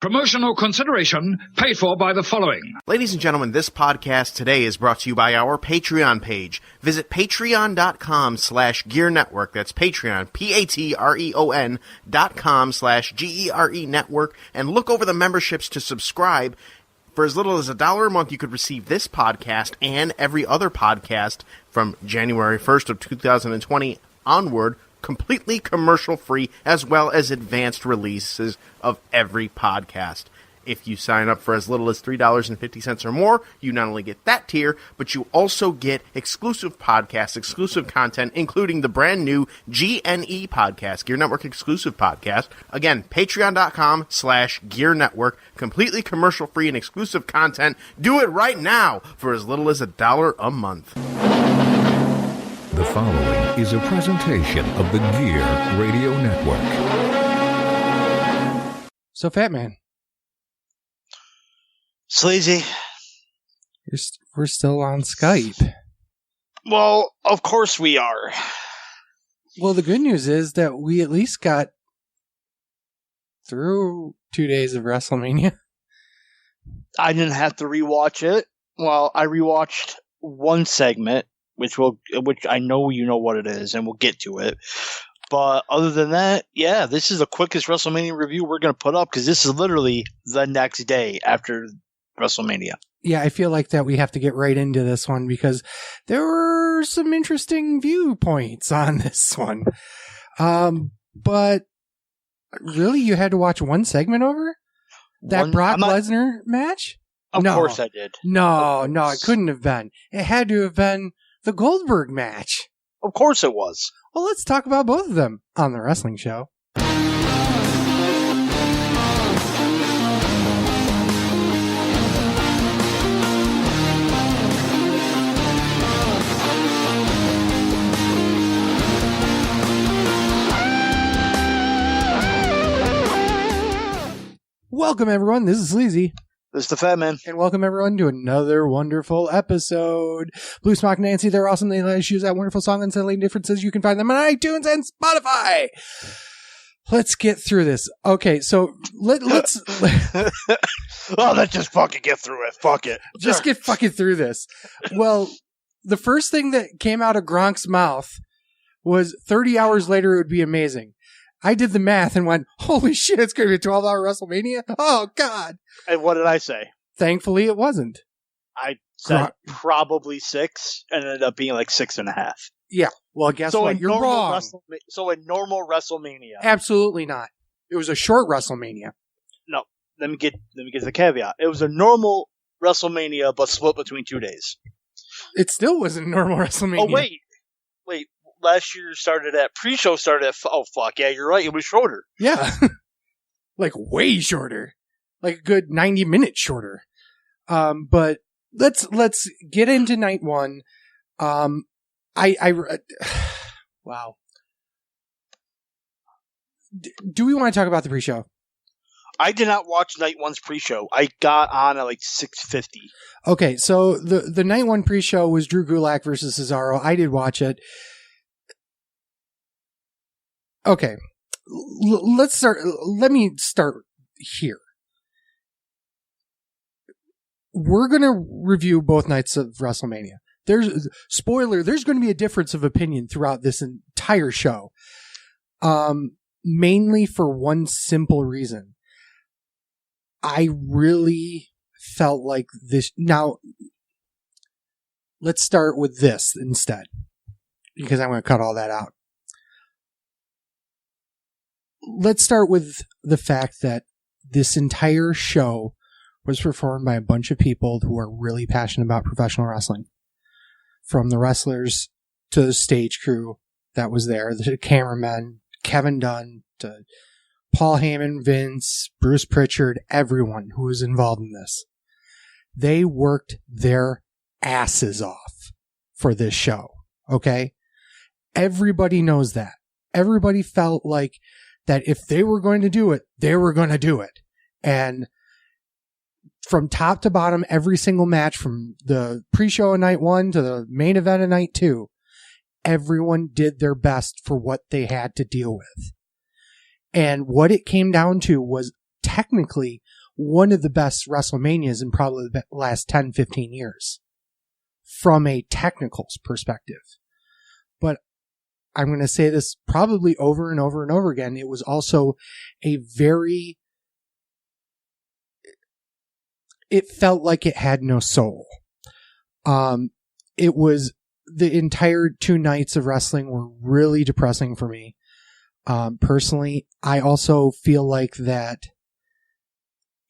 Promotional consideration paid for by the following. Ladies and gentlemen, this podcast today is brought to you by our Patreon page. Visit patreon.com/Gear Network. That's Patreon, patreon.com/GERE Network. And look over the memberships to subscribe. For as little as $1 a month, you could receive this podcast and every other podcast from January 1st of 2020 onward, completely commercial-free, as well as advanced releases of every podcast. If you sign up for as little as $3.50 or more, you not only get that tier, but you also get exclusive podcasts, exclusive content, including the brand new GNE podcast, Gear Network exclusive podcast. Again, patreon.com/Gear Network, completely commercial-free and exclusive content. Do it right now for as little as $1 a month. The following is a presentation of the Gear Radio Network. So, Fat Man. Sleazy. We're still on Skype. Well, of course we are. Well, the good news is that we at least got through 2 days of WrestleMania. I didn't have to rewatch it. Well, I rewatched one segment, which I know you know what it is, and we'll get to it. But other than that, yeah, this is the quickest WrestleMania review we're going to put up because this is literally the next day after WrestleMania. Yeah, I feel like that we have to get right into this one because there were some interesting viewpoints on this one. But really, you had to watch one segment over? That Brock Lesnar match? Of course I did. No, it couldn't have been. It had to have been the Goldberg match. Of course it was. Well, let's talk about both of them on the wrestling show. Welcome, everyone. This is Sleazy. This is the Fat Man. And welcome, everyone, to another wonderful episode. Blue Smock Nancy, they're awesome. They let us use that wonderful song and suddenly differences. You can find them on iTunes and Spotify. Let's get through this. Okay, so let's... Oh, let's just fucking get through it. Fuck it. Just get fucking through this. Well, the first thing that came out of Gronk's mouth was 30 hours later it would be amazing. I did the math and went, holy shit, it's going to be a 12-hour WrestleMania? Oh, God. And what did I say? Thankfully, it wasn't. I said probably 6, and it ended up being like 6.5. Yeah. Well, guess what? You're wrong. So a normal WrestleMania. Absolutely not. It was a short WrestleMania. No. Let me get the caveat. It was a normal WrestleMania, but split between 2 days. It still wasn't a normal WrestleMania. Oh, wait. Last year pre-show started at, oh fuck, yeah, you're right, it was shorter. Yeah. Like way shorter. Like a good 90 minutes shorter. But let's get into night one. Wow. Do we want to talk about the pre-show? I did not watch night one's pre-show. I got on at like 6:50. Okay, so the night one pre-show was Drew Gulak versus Cesaro. I did watch it. Okay, let's start. Let me start here. We're going to review both nights of WrestleMania. There's going to be a difference of opinion throughout this entire show. Mainly for one simple reason. I really felt like this. Now, let's start with this instead, because I'm going to cut all that out. Let's start with the fact that this entire show was performed by a bunch of people who are really passionate about professional wrestling. From the wrestlers to the stage crew that was there, the cameramen, Kevin Dunn, to Paul Heyman, Vince, Bruce Pritchard, everyone who was involved in this. They worked their asses off for this show, okay? Everybody knows that. Everybody felt like that if they were going to do it, they were going to do it. And from top to bottom, every single match from the pre-show of night one to the main event of night two, everyone did their best for what they had to deal with. And what it came down to was technically one of the best WrestleManias in probably the last 10, 15 years from a technicals perspective. But I'm going to say this probably over and over and over again. It was also it felt like it had no soul. It was the entire 2 nights of wrestling were really depressing for me. Personally, I also feel like that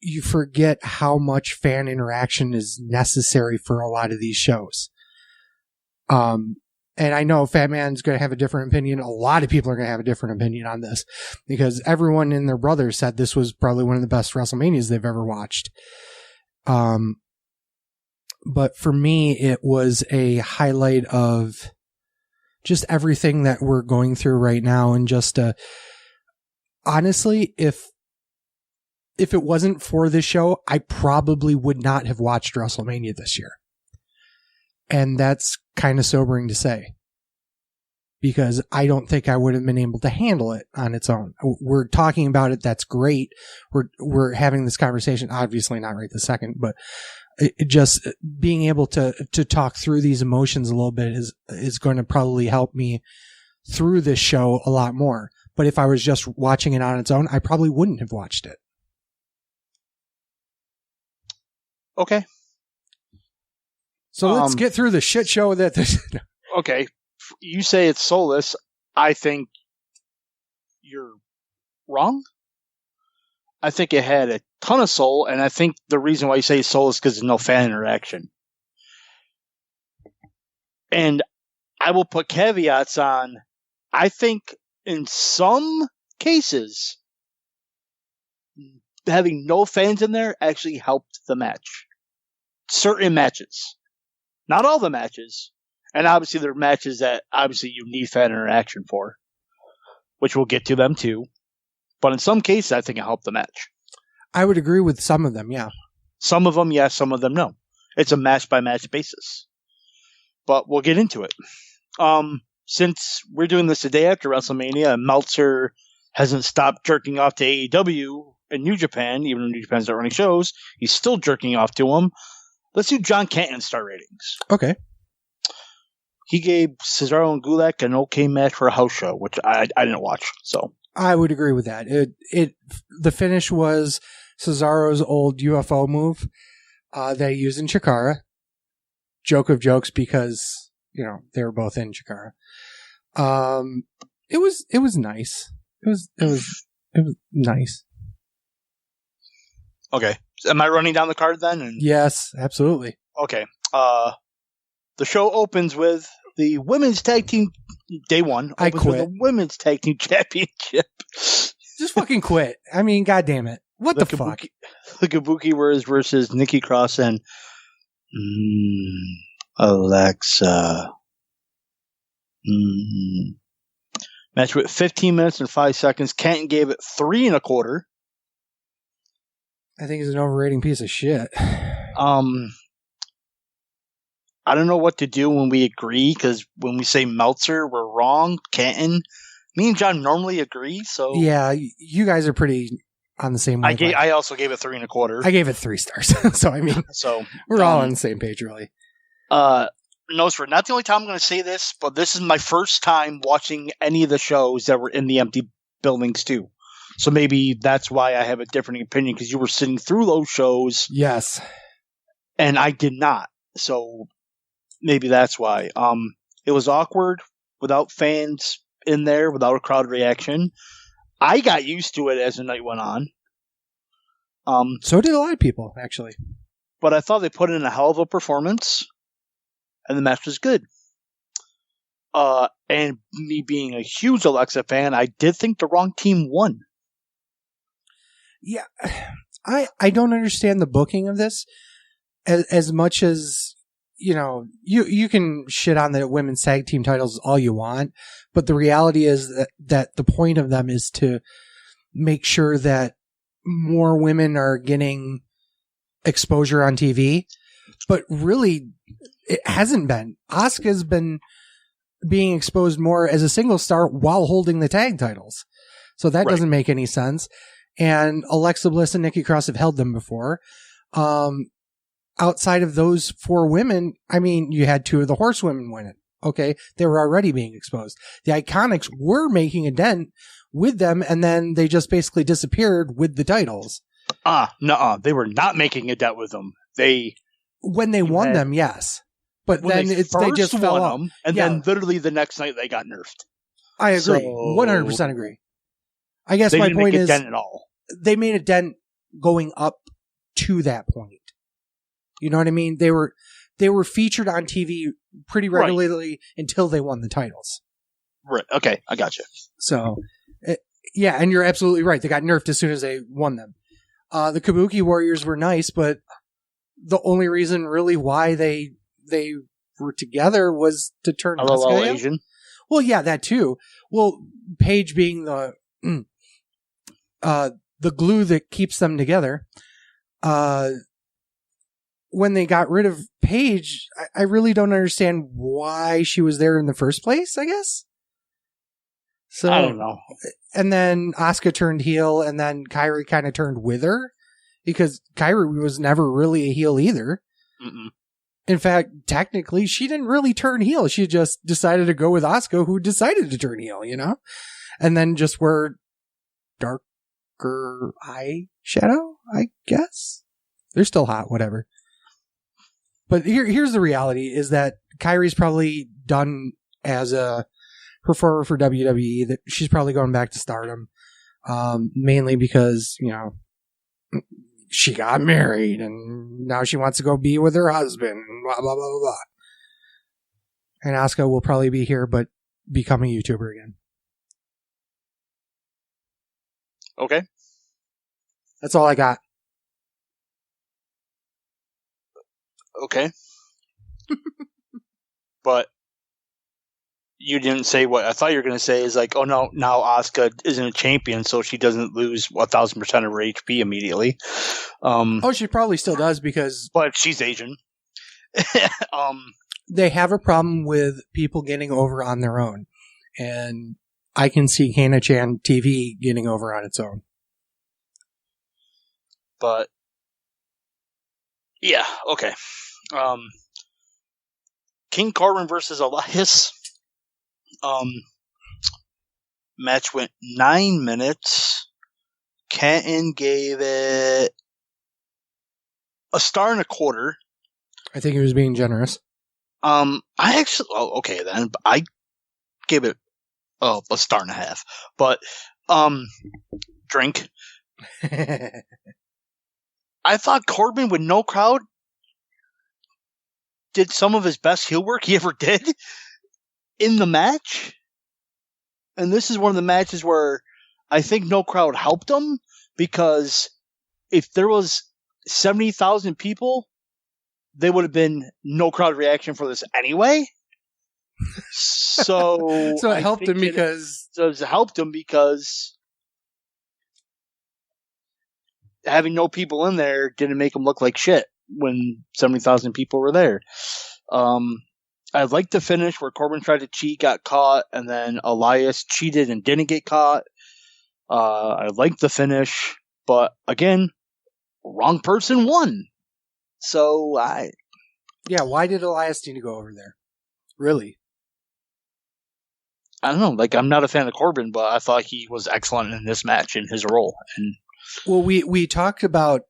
you forget how much fan interaction is necessary for a lot of these shows. And I know Fat Man's going to have a different opinion. A lot of people are going to have a different opinion on this because everyone and their brother said this was probably one of the best WrestleManias they've ever watched. But for me, it was a highlight of just everything that we're going through right now. And just, honestly, if it wasn't for this show, I probably would not have watched WrestleMania this year. And that's kind of sobering to say because I don't think I would have been able to handle it on its own. We're talking about it. That's great. We're having this conversation, obviously not right this second, but just being able to talk through these emotions a little bit is going to probably help me through this show a lot more. But if I was just watching it on its own, I probably wouldn't have watched it. Okay. So let's get through the shit show that this. Okay. You say it's soulless. I think you're wrong. I think it had a ton of soul, and I think the reason why you say soul is because there's no fan interaction. And I will put caveats on, I think in some cases, having no fans in there actually helped the match. Certain matches. Not all the matches. And obviously there are matches that obviously you need fan interaction for, which we'll get to them too. But in some cases, I think it helped the match. I would agree with some of them, yeah. Some of them, yes. Some of them, no. It's a match-by-match basis. But we'll get into it. Since we're doing this the day after WrestleMania, and Meltzer hasn't stopped jerking off to AEW in New Japan, even though New Japan's not running shows, he's still jerking off to them. Let's do John Canton's star ratings. Okay. He gave Cesaro and Gulak an okay match for a house show, which I didn't watch, so... I would agree with that. The finish was Cesaro's old UFO move that he used in Chikara. Joke of jokes because, they were both in Chikara. It was nice. It was nice. Okay. Am I running down the card then? Yes, absolutely. Okay. The show opens with the women's tag team. Day one. I quit. With the women's tag team championship. Just fucking quit. I mean, God damn it. What the fuck? The Kabuki Warriors versus Nikki Cross and Alexa. Match with 15 minutes and 5 seconds. Canton gave it 3 1/4. I think he's an overrating piece of shit. I don't know what to do when we agree, because when we say Meltzer, we're wrong. Canton, me and John normally agree, so... Yeah, you guys are pretty on the same wavelength. I also gave it 3 1/4. I gave it 3 stars. So, I mean, we're all on the same page, really. Not the only time I'm going to say this, but this is my first time watching any of the shows that were in the empty buildings, too. So maybe that's why I have a different opinion, because you were sitting through those shows. Yes. And I did not. So... maybe that's why. It was awkward without fans in there, without a crowd reaction. I got used to it as the night went on. So did a lot of people, actually. But I thought they put in a hell of a performance, and the match was good. And me being a huge Alexa fan, I did think the wrong team won. Yeah, I don't understand the booking of this as much as... you can shit on the women's tag team titles all you want, but the reality is that the point of them is to make sure that more women are getting exposure on TV. But really, it hasn't been. Asuka's been being exposed more as a single star while holding the tag titles. So that doesn't make any sense. and Alexa Bliss and Nikki Cross have held them before. Outside of those 4 women, I mean, you had 2 of the horsewomen win it. Okay, they were already being exposed. The Iconics were making a dent with them, and then they just basically disappeared with the titles. Nuh-uh. They were not making a dent with them. When they won them, yes. But then they just fell off. And then literally the next night they got nerfed. I agree. 100% agree. I guess my point is dent at all. They made a dent going up to that point. You know what I mean? They were featured on TV pretty regularly until they won the titles. Right. Okay, I got you. So, yeah, and you're absolutely right. They got nerfed as soon as they won them. The Kabuki Warriors were nice, but the only reason really why they were together was to turn Asuka Asian. Well, yeah, that too. Well, Paige being the glue that keeps them together. When they got rid of Paige, I really don't understand why she was there in the first place, I guess. So I don't know. And then Asuka turned heel, and then Kairi kind of turned with her, because Kairi was never really a heel either. Mm-mm. In fact, technically, she didn't really turn heel. She just decided to go with Asuka, who decided to turn heel, you know? And then just wear darker eyeshadow, I guess? They're still hot, whatever. But here's the reality, is that Kairi's probably done as a performer for WWE, that she's probably going back to Stardom, mainly because, you know, she got married and now she wants to go be with her husband, blah, blah, blah, blah, blah. And Asuka will probably be here, but become a YouTuber again. Okay. That's all I got. Okay. But you didn't say what I thought you were going to say is like, oh no, now Asuka isn't a champion, so she doesn't lose 1,000% of her HP immediately. She probably still does, because... But she's Asian. They have a problem with people getting over on their own. And I can see Hana-chan TV getting over on its own. But... yeah, okay. King Corbin versus Elias. Match went 9 minutes. Kenton gave it a 1.25 stars. I think he was being generous. I actually, okay then. I gave it a 1.5 stars. But drink. I thought Corbin with no crowd did some of his best heel work he ever did in the match. And this is one of the matches where I think no crowd helped him, because if there was 70,000 people, they would have been no crowd reaction for this anyway. So it helped him because... So it helped him because having no people in there didn't make him look like shit when 70,000 people were there. I liked the finish where Corbin tried to cheat, got caught, and then Elias cheated and didn't get caught. I liked the finish, but again, wrong person won. So yeah, why did Elias need to go over there? Really? I don't know. Like, I'm not a fan of Corbin, but I thought he was excellent in this match in his role. And well, we talked about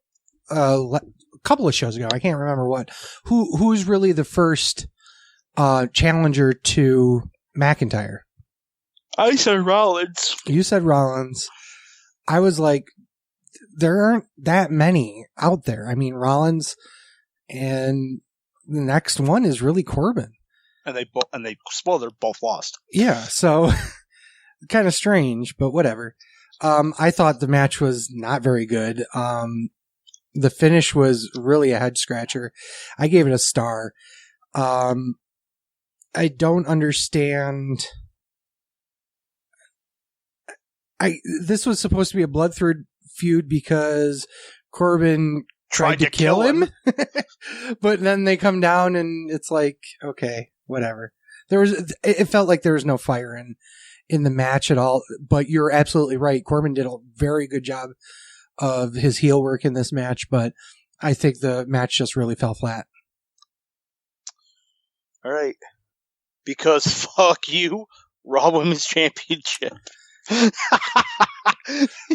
a couple of shows ago. I can't remember what. Who's really the first challenger to McIntyre? I said Rollins. You said Rollins. I was like, there aren't that many out there. I mean, Rollins, and the next one is really Corbin. And they they're both lost. Yeah, so kind of strange, but whatever. I thought the match was not very good. The finish was really a head scratcher. I gave it a star. I don't understand. This was supposed to be a blood feud because Corbin tried to kill him. But then they come down and it's like, okay, whatever. It felt like there was no fire in the match at all. But you're absolutely right. Corbin did a very good job of his heel work in this match, but I think the match just really fell flat. All right. Because fuck you, Raw Women's Championship.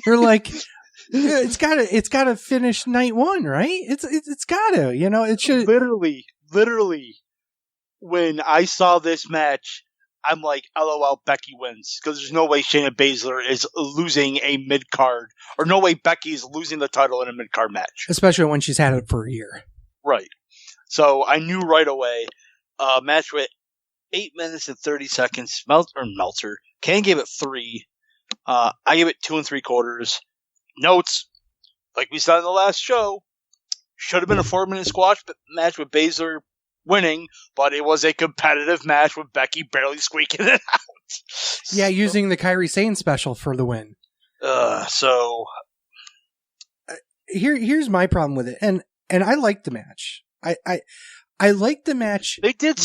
You're like, it's gotta finish night one, right? It's gotta, it should. Literally, when I saw this match, I'm like, LOL, Becky wins. Because there's no way Shayna Baszler is losing a mid-card, or no way Becky is losing the title in a mid-card match. Especially when she's had it for a year. Right. So I knew right away, match with 8 minutes and 30 seconds. Meltzer. Can gave it 3. I gave it 2 3/4. Notes, like we said in the last show, should have been a 4-minute squash match with Baszler winning, but it was a competitive match with Becky barely squeaking it out. Yeah, using the Kairi Sane special for the win. Here's my problem with it, and I liked the match. I liked the match. They did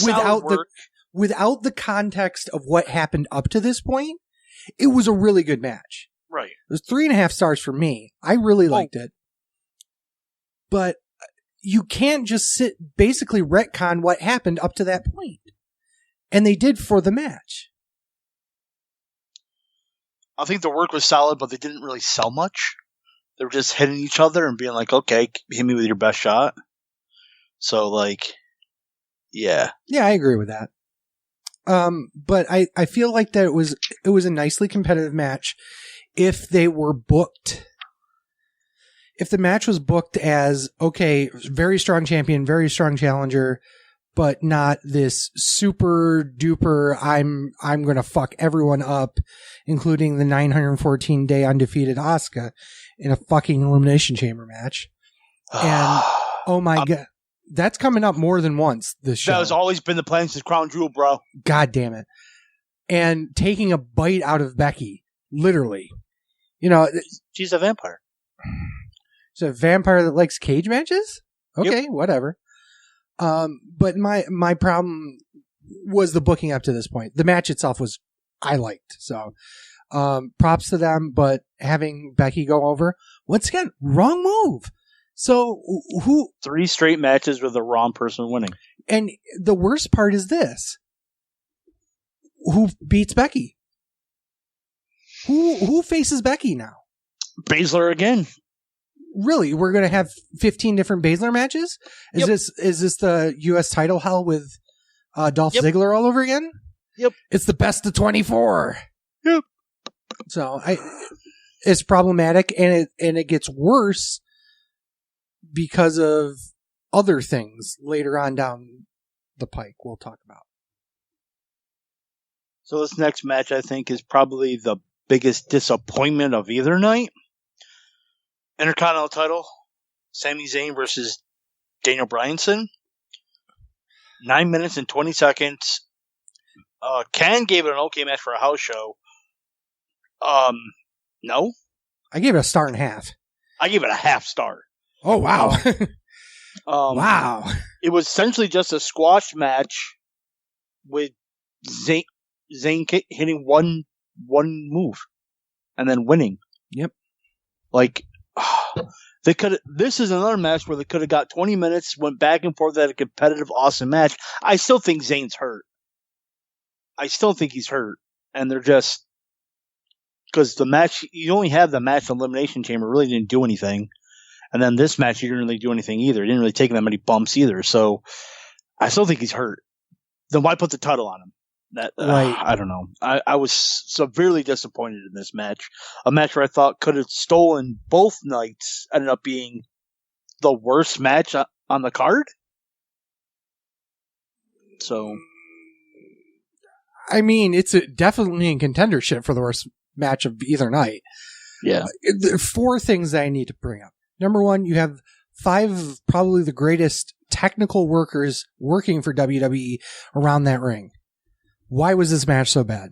without the context of what happened up to this point. It was a really good match. Right. It was 3.5 stars for me. I really liked it. But you can't just basically retcon what happened up to that point. And they did for the match. I think the work was solid, but they didn't really sell much. They were just hitting each other and being like, okay, hit me with your best shot. So, yeah. Yeah, I agree with that. But I feel like that it was a nicely competitive match. If they were booked, if the match was booked as, okay, very strong champion, very strong challenger, but not this super duper, I'm going to fuck everyone up, including the 914-day undefeated Asuka in a fucking Elimination Chamber match. And, oh my God. That's coming up more than once this show. That has always been the plan since Crown Jewel, bro. God damn it. And taking a bite out of Becky. Literally. She's a vampire. She's a vampire that likes cage matches? Okay, yep. Whatever. But my problem was the booking up to this point. The match itself I liked. So, props to them, but having Becky go over, once again, wrong move. So 3 straight matches with the wrong person winning. And the worst part is this. Who beats Becky? Who faces Becky now? Baszler again. Really? We're going to have 15 different Baszler matches? Is this the US title hell with Dolph Ziggler all over again? Yep. It's the best of 24. Yep. So it's problematic, and it gets worse because of other things later on down the pike we'll talk about. So this next match, I think, is probably the biggest disappointment of either night. Intercontinental title, Sami Zayn versus Daniel Bryanson. 9 minutes and 20 seconds. Ken gave it an okay match for a house show. No. I gave it a 1.5 stars. I gave it a 0.5 star. Oh, wow. Wow. It was essentially just a squash match with Zayn hitting one move and then winning. Yep. This is another match where they could have got 20 minutes, went back and forth, had a competitive, awesome match. I still think Zayn's hurt. I still think he's hurt. And they're just, because the match, you only have the match in Elimination Chamber, really didn't do anything. And then this match, you didn't really do anything either. It didn't really take that many bumps either. So I still think he's hurt. Then why put the title on him? Right. I don't know. I was severely disappointed in this match. A match where I thought could have stolen both nights ended up being the worst match on the card. So, I mean, it's definitely in contendership for the worst match of either night. Yeah. There are 4 things that I need to bring up. Number 1, you have 5 of probably the greatest technical workers working for WWE around that ring. Why was this match so bad?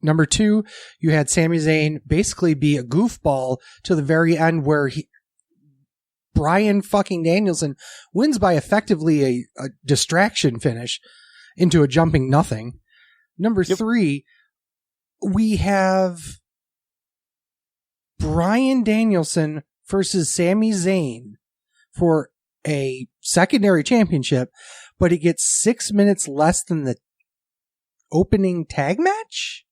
Number 2, you had Sami Zayn basically be a goofball to the very end where Bryan fucking Danielson wins by effectively a distraction finish into a jumping nothing. Number 3, we have Bryan Danielson versus Sami Zayn for a secondary championship, but it gets 6 minutes less than the opening tag match?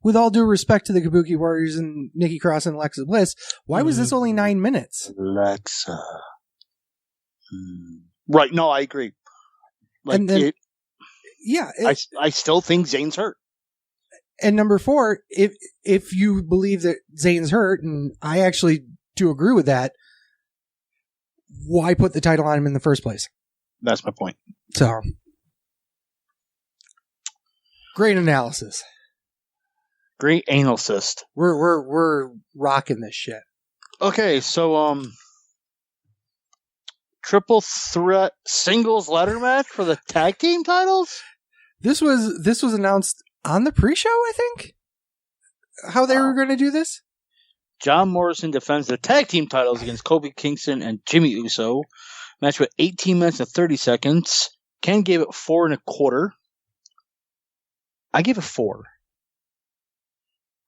With all due respect to the Kabuki Warriors and Nikki Cross and Alexa Bliss, why was this only 9 minutes? Alexa. Right, no, I agree. Like, and then, I still think Zayn's hurt. And number 4, if you believe that Zayn's hurt, and I actually do agree with that, why put the title on him in the first place? That's my point. So, great analysis. Great anal cyst. We're rocking this shit. Okay, so triple threat singles ladder match for the tag team titles? This was announced on the pre-show, I think. How they were going to do this? John Morrison defends the tag team titles against Kofi Kingston and Jimmy Uso. Match with 18 minutes and 30 seconds. Ken gave it 4 1/4. I gave it 4.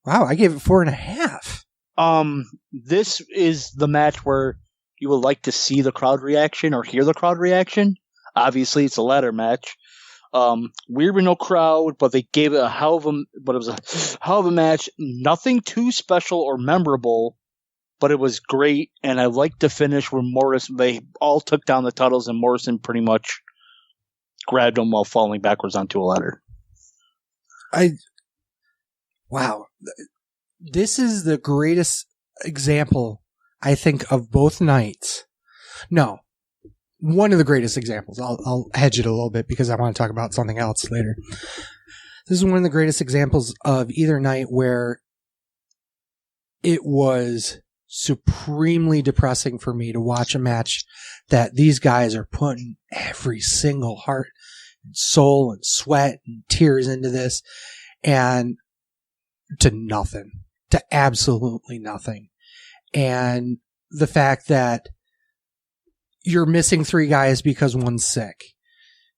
Wow, I gave it 4.5. This is the match where you would like to see the crowd reaction or hear the crowd reaction. Obviously, it's a ladder match. Weird with no crowd, but they gave it it was a hell of a match. Nothing too special or memorable, but it was great. And I liked the finish where they all took down the titles and Morrison pretty much grabbed them while falling backwards onto a ladder. Wow. This is the greatest example, I think, of both nights. No. One of the greatest examples. I'll hedge it a little bit because I want to talk about something else later. This is one of the greatest examples of either night where it was supremely depressing for me to watch a match that these guys are putting every single heart and soul and sweat and tears into this, and to nothing. To absolutely nothing. And the fact that you're missing 3 guys because one's sick.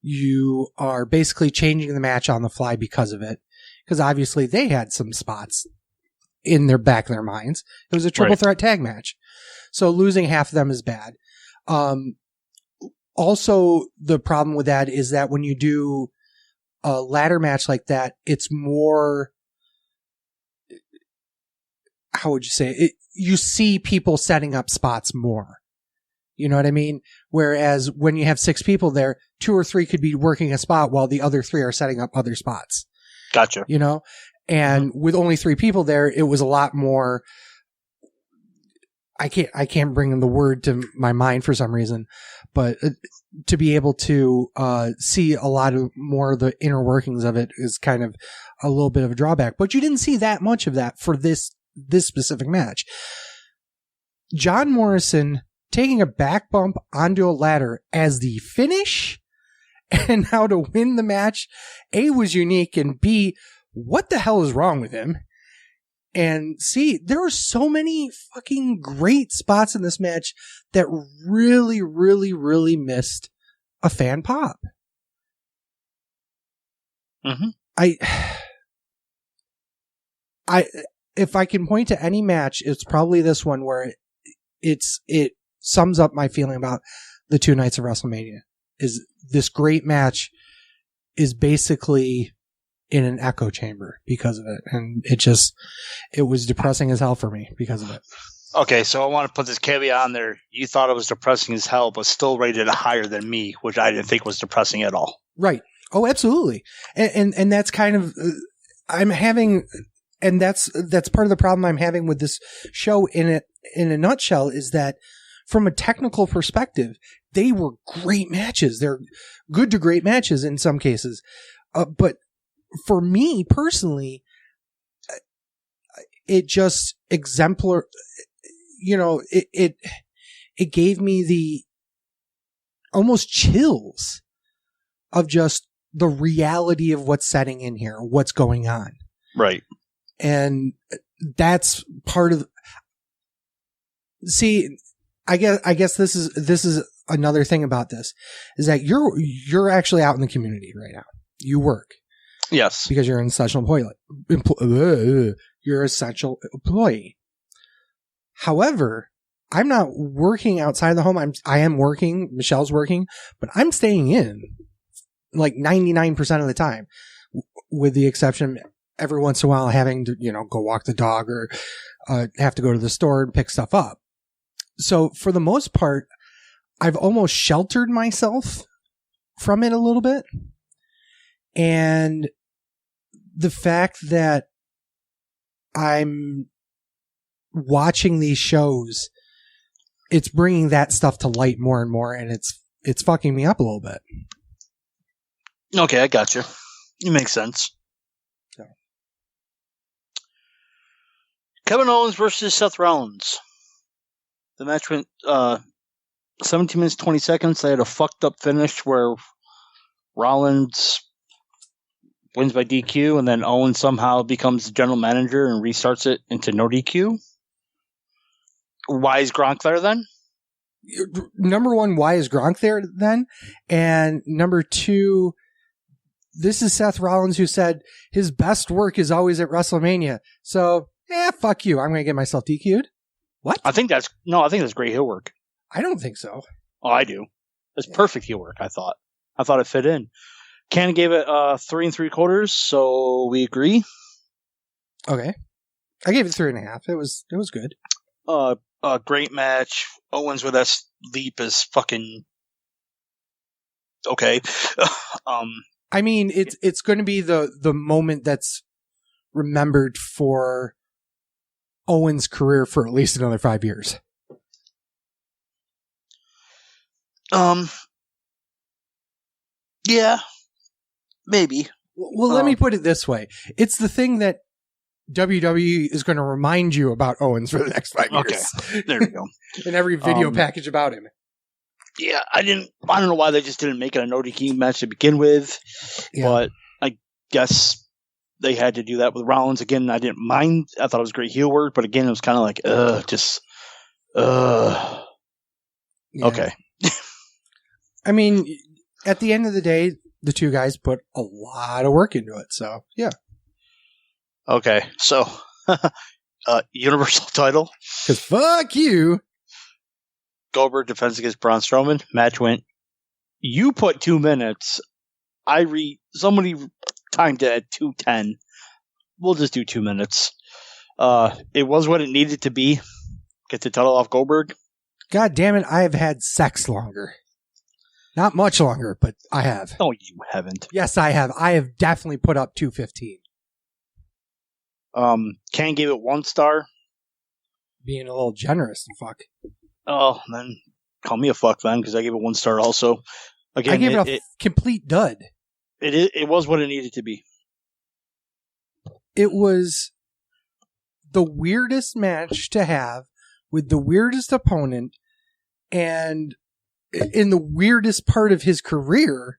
You are basically changing the match on the fly because of it. Because obviously they had some spots in their back of their minds. It was a triple threat tag match. So losing half of them is bad. Also, the problem with that is that when you do a ladder match like that, it's more, how would you say it? You see people setting up spots more. You know what I mean? Whereas when you have 6 people there, 2 or 3 could be working a spot while the other 3 are setting up other spots. Gotcha. You know? And with only 3 people there, it was a lot more, I can't bring the word to my mind for some reason, but to be able to see a lot of more of the inner workings of it is kind of a little bit of a drawback. But you didn't see that much of that for this specific match. John Morrison taking a back bump onto a ladder as the finish and how to win the match, A, was unique, and B, what the hell is wrong with him? And C, there were so many fucking great spots in this match that really, really, really missed a fan pop. Mm-hmm. If I can point to any match, it's probably this one where it sums up my feeling about the 2 nights of WrestleMania. Is this great match is basically in an echo chamber because of it. And it was depressing as hell for me because of it. Okay, so I want to put this caveat on there. You thought it was depressing as hell, but still rated it higher than me, which I didn't think was depressing at all. Right. Oh, absolutely. And that's kind of, I'm having, and that's part of the problem I'm having with this show in a nutshell, is that from a technical perspective, they were great matches. They're good to great matches in some cases. But for me personally, it just exemplar, it gave me the almost chills of just the reality of what's setting in here, what's going on. Right. And that's part of, see, I guess this is another thing about this, is that you're actually out in the community right now. You work. Yes. Because you're an essential employee. You're an essential employee. However, I'm not working outside the home. I am working. Michelle's working, but I'm staying in like 99% of the time, with the exception every once in a while having to, go walk the dog or have to go to the store and pick stuff up. So for the most part, I've almost sheltered myself from it a little bit. And the fact that I'm watching these shows, it's bringing that stuff to light more and more, and it's fucking me up a little bit. Okay, I got you. It makes sense. So. Kevin Owens versus Seth Rollins. The match went 17 minutes, 20 seconds. They had a fucked up finish where Rollins wins by DQ, and then Owens somehow becomes the general manager and restarts it into no DQ. Why is Gronk there then? Number one, why is Gronk there then? And number two, this is Seth Rollins who said his best work is always at WrestleMania. So, fuck you. I'm going to get myself DQ'd. What? I think that's great heel work. I don't think so. Oh, I do. It's perfect heel work, I thought. I thought it fit in. Ken gave it 3 3/4, so we agree. Okay. I gave it 3.5. It was good. A great match. Owens with that leap is fucking okay. I mean, it's going to be the moment that's remembered for Owens' career for at least another 5 years. Yeah, maybe. Well, let me put it this way. It's the thing that WWE is going to remind you about Owens for the next 5 years. Okay, there we go. In every video package about him. Yeah, I don't know why they just didn't make it a no DQ match to begin with, but I guess they had to do that with Rollins. Again, I didn't mind. I thought it was great heel work, but again, it was kind of like, Yeah. Okay. I mean, at the end of the day, the two guys put a lot of work into it, so, yeah. Okay, so, Universal title. Because fuck you. Goldberg defends against Braun Strowman. Match went. You put 2 minutes. Somebody timed it at 2:10. We'll just do 2 minutes. It was what it needed to be. Get the title off Goldberg. God damn it, I have had sex longer. Not much longer, but I have. No, you haven't. Yes, I have. I have definitely put up 2:15. Ken gave it 1 star. Being a little generous, fuck. Oh, then call me a fuck then, because I gave it 1 star also. Again, I gave it a complete dud. It was what it needed to be. It was the weirdest match to have with the weirdest opponent and in the weirdest part of his career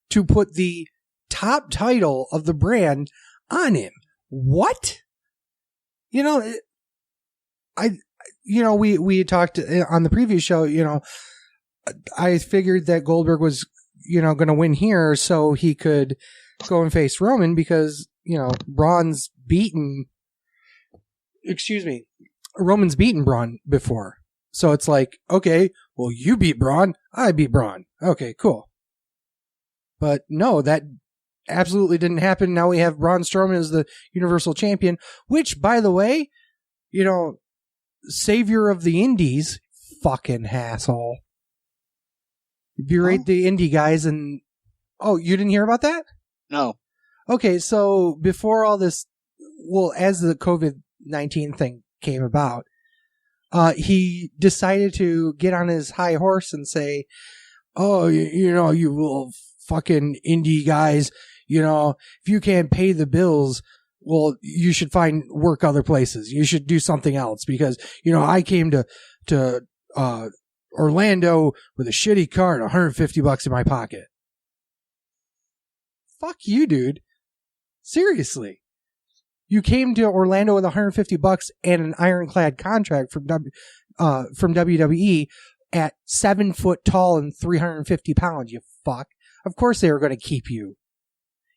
to put the top title of the brand on him. What? We talked on the previous show, I figured that Goldberg was, going to win here so he could go and face Roman because, Roman's beaten Braun before. So it's like, okay, well, you beat Braun, I beat Braun. Okay, cool. But no, that absolutely didn't happen. Now we have Braun Strowman as the Universal Champion, which, by the way, savior of the indies, fucking asshole. Berate the indie guys and... Oh, you didn't hear about that? No. Okay, so before all this... Well, as the COVID-19 thing came about, he decided to get on his high horse and say, oh, you little fucking indie guys, if you can't pay the bills, well, you should find work other places. You should do something else because, I came to Orlando with a shitty car and $150 in my pocket. Fuck you, dude. Seriously. You came to Orlando with $150 and an ironclad contract from WWE at 7 foot tall and 350 pounds, you fuck. Of course they were going to keep you.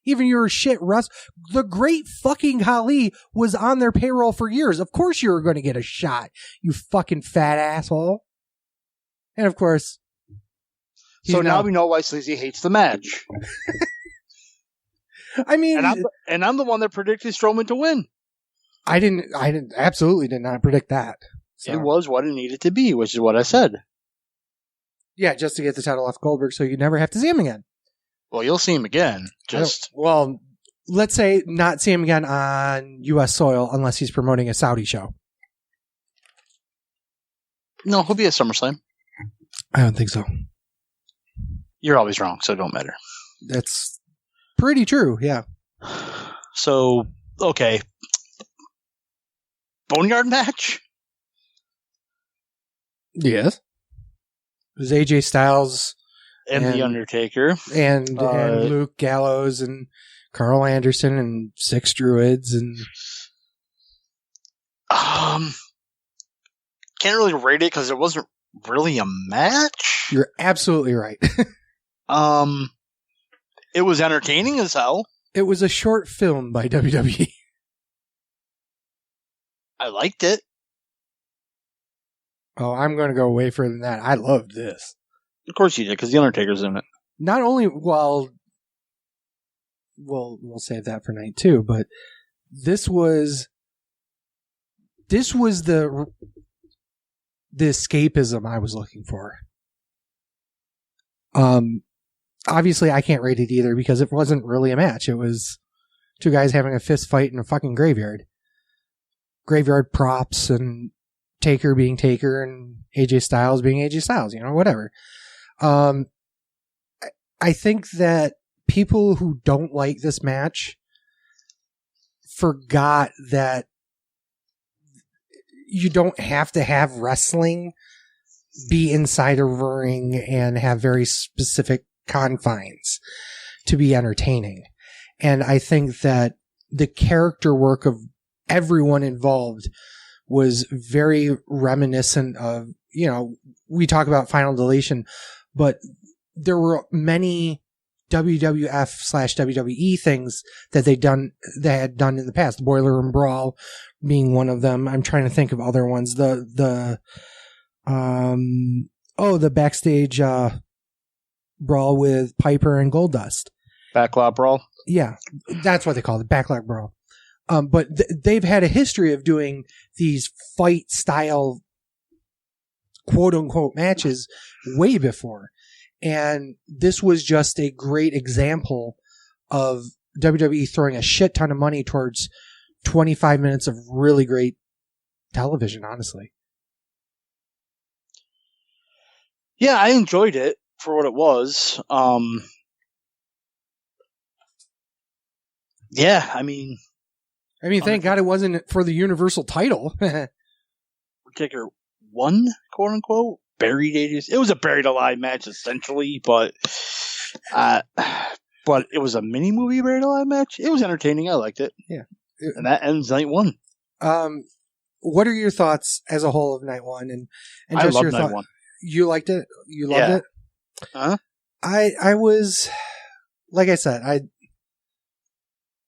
Even your shit the great fucking Khali was on their payroll for years. Of course you were going to get a shot, you fucking fat asshole. And of course. So now we know why Sleazy hates the match. I mean, and I'm the one that predicted Strowman to win. I absolutely did not predict that. So. It was what it needed to be, which is what I said. Yeah, just to get the title off Goldberg so you never have to see him again. Well, you'll see him again. Well, let's say not see him again on U.S. soil unless he's promoting a Saudi show. No, he'll be at SummerSlam. I don't think so. You're always wrong, so it don't matter. That's pretty true, yeah. So, okay. Boneyard match? Yes. It was AJ Styles and The Undertaker. And Luke Gallows and Carl Anderson and 6 Druids and can't really rate it because it wasn't really a match. You're absolutely right. It was entertaining as hell. It was a short film by WWE. I liked it. Oh, I'm going to go way further than that. I loved this. Of course you did, because The Undertaker's in it. Not only, we'll save that for night 2, but this was the escapism I was looking for. Obviously I can't rate it either because it wasn't really a match. It was 2 guys having a fist fight in a fucking graveyard. Graveyard props and Taker being Taker and AJ Styles being AJ Styles, whatever. I think that people who don't like this match forgot that you don't have to have wrestling be inside a ring and have very specific confines to be entertaining. And I think that the character work of everyone involved was very reminiscent of, we talk about Final Deletion, but there were many WWF/WWE things that they had done in the past. The Boiler Room Brawl being one of them. I'm trying to think of other ones. The backstage brawl with Piper and Goldust. Backlog Brawl? Yeah, that's what they call it, Backlog Brawl. But they've had a history of doing these fight style quote unquote matches way before. And this was just a great example of WWE throwing a shit ton of money towards 25 minutes of really great television, honestly. Yeah, I enjoyed it for what it was. Yeah, I mean, thank God it wasn't for the Universal title. Taker won, quote unquote. Buried AJ. It was a buried alive match essentially, but it was a mini movie buried alive match. It was entertaining. I liked it. Yeah, and that ends night 1. What are your thoughts as a whole of night 1? And I just loved your night 1. You liked it. You loved it. Huh? I was, like I said,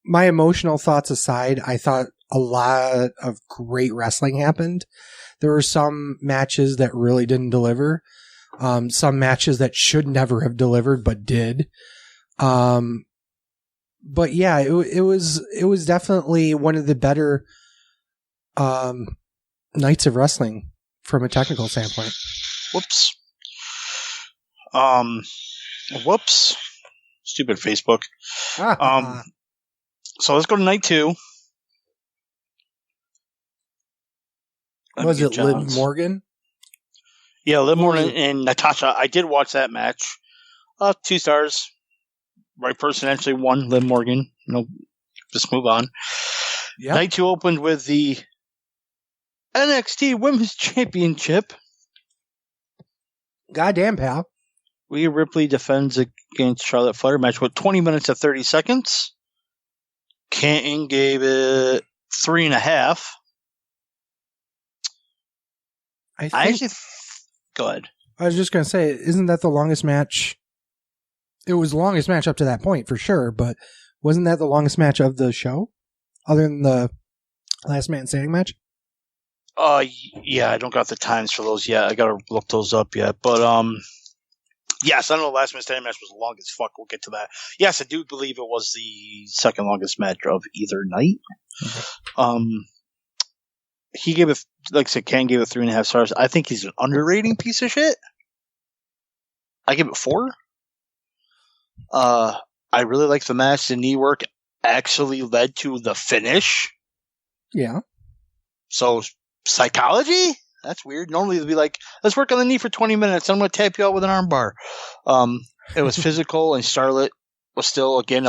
my emotional thoughts aside, I thought a lot of great wrestling happened. There were some matches that really didn't deliver. Some matches that should never have delivered, but did. But yeah, it was definitely one of the better, nights of wrestling from a technical standpoint. Whoops. Whoops. Stupid Facebook. So let's go to night 2. Was it Liv Morgan? Yeah, Liv Morgan and Natasha. I did watch that match. 2 stars. Right person actually won. Liv Morgan. Just move on. Yep. Night 2 opened with the NXT Women's Championship. Goddamn, pal. Rhea Ripley defends against Charlotte Flair. Match with 20 minutes and 30 seconds. Canton gave it 3.5. Go ahead. I was just going to say, isn't that the longest match? It was the longest match up to that point, for sure, but Wasn't that the longest match of the show? Other than the last man standing match? Yeah, I don't got the times for those yet. I gotta look those up yet. But, yes, I know the last man standing match was the longest. Fuck, we'll get to that. Yes, I do believe it was the second longest match of either night. He gave it, like I said, Ken gave it 3.5 stars. I think he's an underrating piece of shit. I give it 4. I really like the match. The knee work actually led to the finish. Yeah. So, psychology? That's weird. Normally it'd be like, let's work on the knee for 20 minutes. I'm going to tap you out with an armbar. It was physical, and Charlotte was still, again,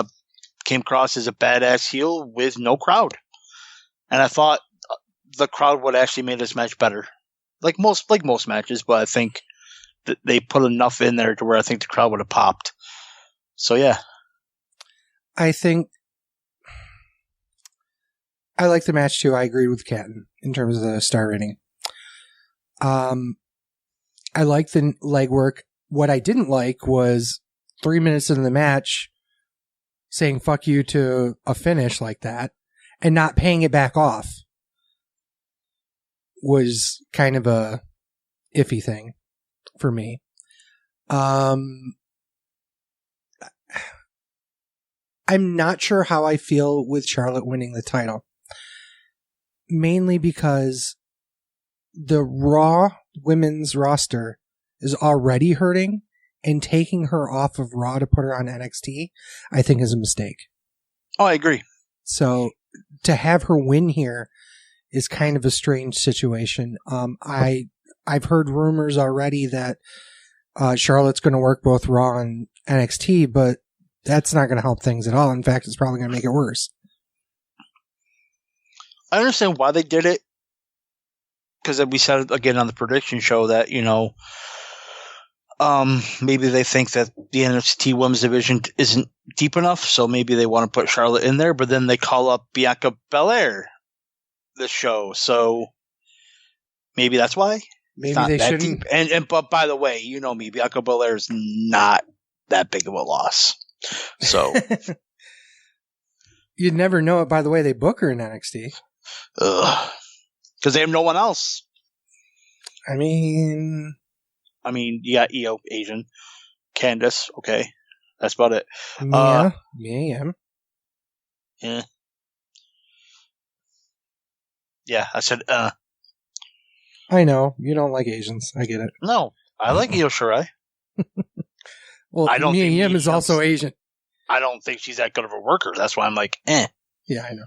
came across as a badass heel with no crowd. And I thought the crowd would actually make this match better. Like most matches, but I think that they put enough in there to where I think the crowd would have popped. So, yeah. I think I like the match too. I agree with Catton in terms of the star rating. I like the legwork. What I didn't like was 3 minutes into the match saying fuck you to a finish like that and not paying it back off was kind of a iffy thing for me. I'm not sure how I feel with Charlotte winning the title. Mainly because the Raw women's roster is already hurting, and taking her off of Raw to put her on NXT, I think is a mistake. Oh, I agree. So to have her win here is kind of a strange situation. I've heard rumors already that Charlotte's going to work both Raw and NXT, but that's not going to help things at all. In fact, it's probably going to make it worse. I understand why they did it, because we said again on the prediction show that, maybe they think that the NXT Women's Division isn't deep enough, so maybe they want to put Charlotte in there, but then they call up Bianca Belair this show, so maybe that's why. Maybe they shouldn't. But by the way, you know me, Bianca Belair is not that big of a loss. So you'd never know it by the way they book her in NXT. Because they have no one else. I mean, you got Io, Asian, Candice. Okay, that's about it. Yeah. Yeah, I said. I know you don't like Asians. I get it. No, I like Io Shirai. Well, I don't Mia think Yim is also Asian. I don't think she's that good of a worker. That's why I'm like, eh. Yeah, I know.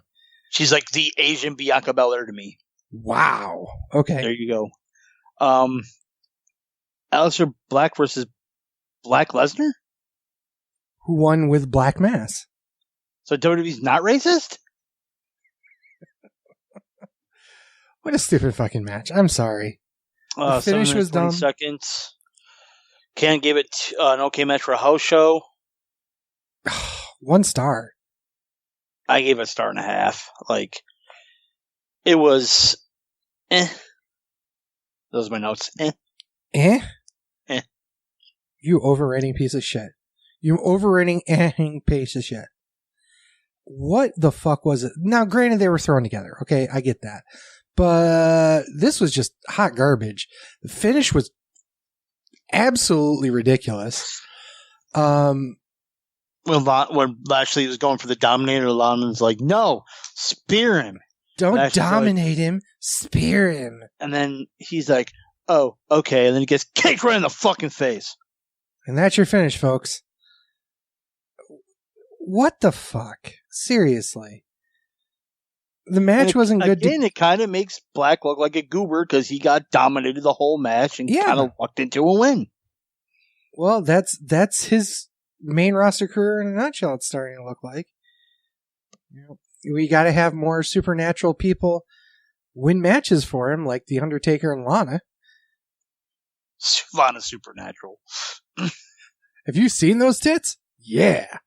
She's like the Asian Bianca Belair to me. Wow. Okay. There you go. Aleister Black versus Black Lesnar? Who won with Black Mass? So WWE's not racist? What a stupid fucking match. I'm sorry. The finish was dumb. Seconds. Ken gave it an okay match for a house show. 1 star. I gave it 1.5 stars. Like, it was Those are my notes. You overrating piece of shit. You overrating piece of shit. What the fuck was it? Now, granted, they were thrown together. Okay, I get that. But this was just hot garbage. The finish was absolutely ridiculous. When Lashley was going for the Dominator, Lana's like, no, spear him. Don't dominate him, spear him. And then he's like, oh, okay. And then he gets kicked right in the fucking face. And that's your finish, folks. What the fuck? Seriously. The match wasn't good. Again, it kind of makes Black look like a goober because he got dominated the whole match and kind of walked into a win. Well, that's his main roster career in a nutshell. It's starting to look like. We got to have more supernatural people win matches for him, like The Undertaker and Lana. Lana's supernatural. Have you seen those tits? Yeah.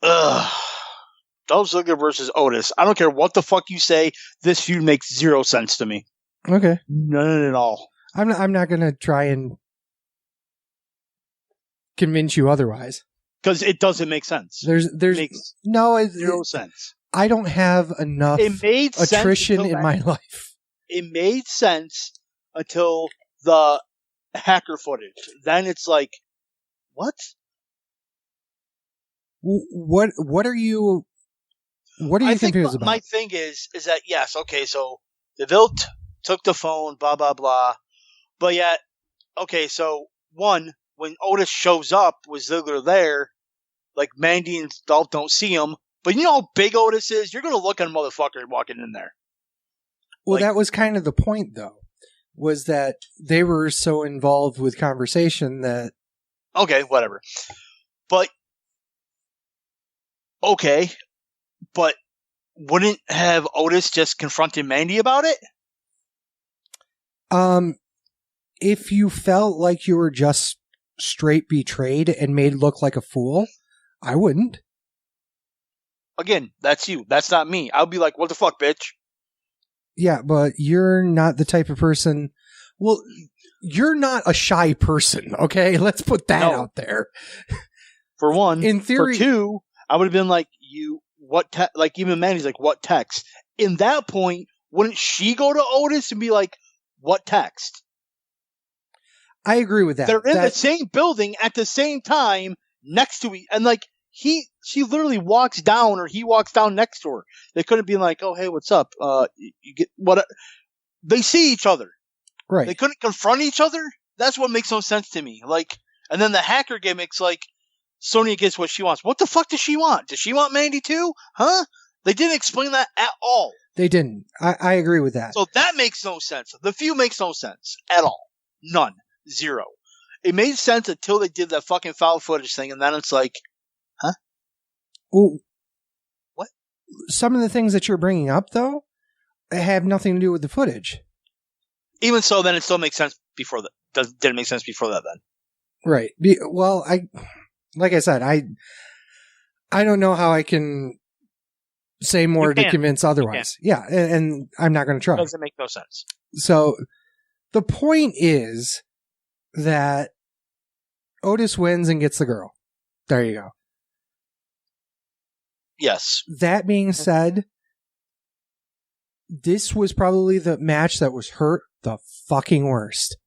Dolph Ziggler versus Otis. I don't care what the fuck you say. This feud makes 0 sense to me. Okay. None at all. I'm not going to try and convince you otherwise. Because it doesn't make sense. There's makes no zero sense. I don't have enough attrition in my life. It made sense until the hacker footage. Then it's like, what? What are you confused about? My thing is that, yes, okay, so DeVille took the phone, blah, blah, blah. But yet, okay, so one, when Otis shows up, was Ziggler there, like Mandy and Dolph don't see him. But you know how big Otis is? You're going to look at a motherfucker walking in there. Well, that was kind of the point, though, was that they were so involved with conversation that... Okay, whatever. But, okay, but wouldn't have Otis just confronted Mandy about it? If you felt like you were just straight betrayed and made look like a fool, I wouldn't. Again, that's you. That's not me. I'll be like, what the fuck, bitch? Yeah, but you're not the type of person... Well, you're not a shy person, okay? Let's put that out there. For one. In theory... For two, I would have been like, like even Mandy's like, what text? In that point, wouldn't she go to Otis and be like, what text? I agree with that. They're in the same building at the same time next to each, and like she literally walks down, or he walks down next to her. They couldn't be like, oh, hey, what's up? You get what? They see each other. Right. They couldn't confront each other. That's what makes no sense to me. Like, and then the hacker gimmick's like, Sonya gets what she wants. What the fuck does she want? Does she want Mandy too? Huh? They didn't explain that at all. They didn't. I agree with that. So that makes no sense. The feud makes no sense at all. None. Zero. It made sense until they did that fucking foul footage thing, and then it's like, huh? Well, what? Some of the things that you're bringing up, though, have nothing to do with the footage. Even so, then it still makes sense before that. Didn't make sense before that, then. Right. Well, like I said, I don't know how I can say more to convince otherwise. Yeah, and I'm not going to try. It doesn't make no sense. So the point is that Otis wins and gets the girl. There you go. Yes. That being said, this was probably the match that was hurt the fucking worst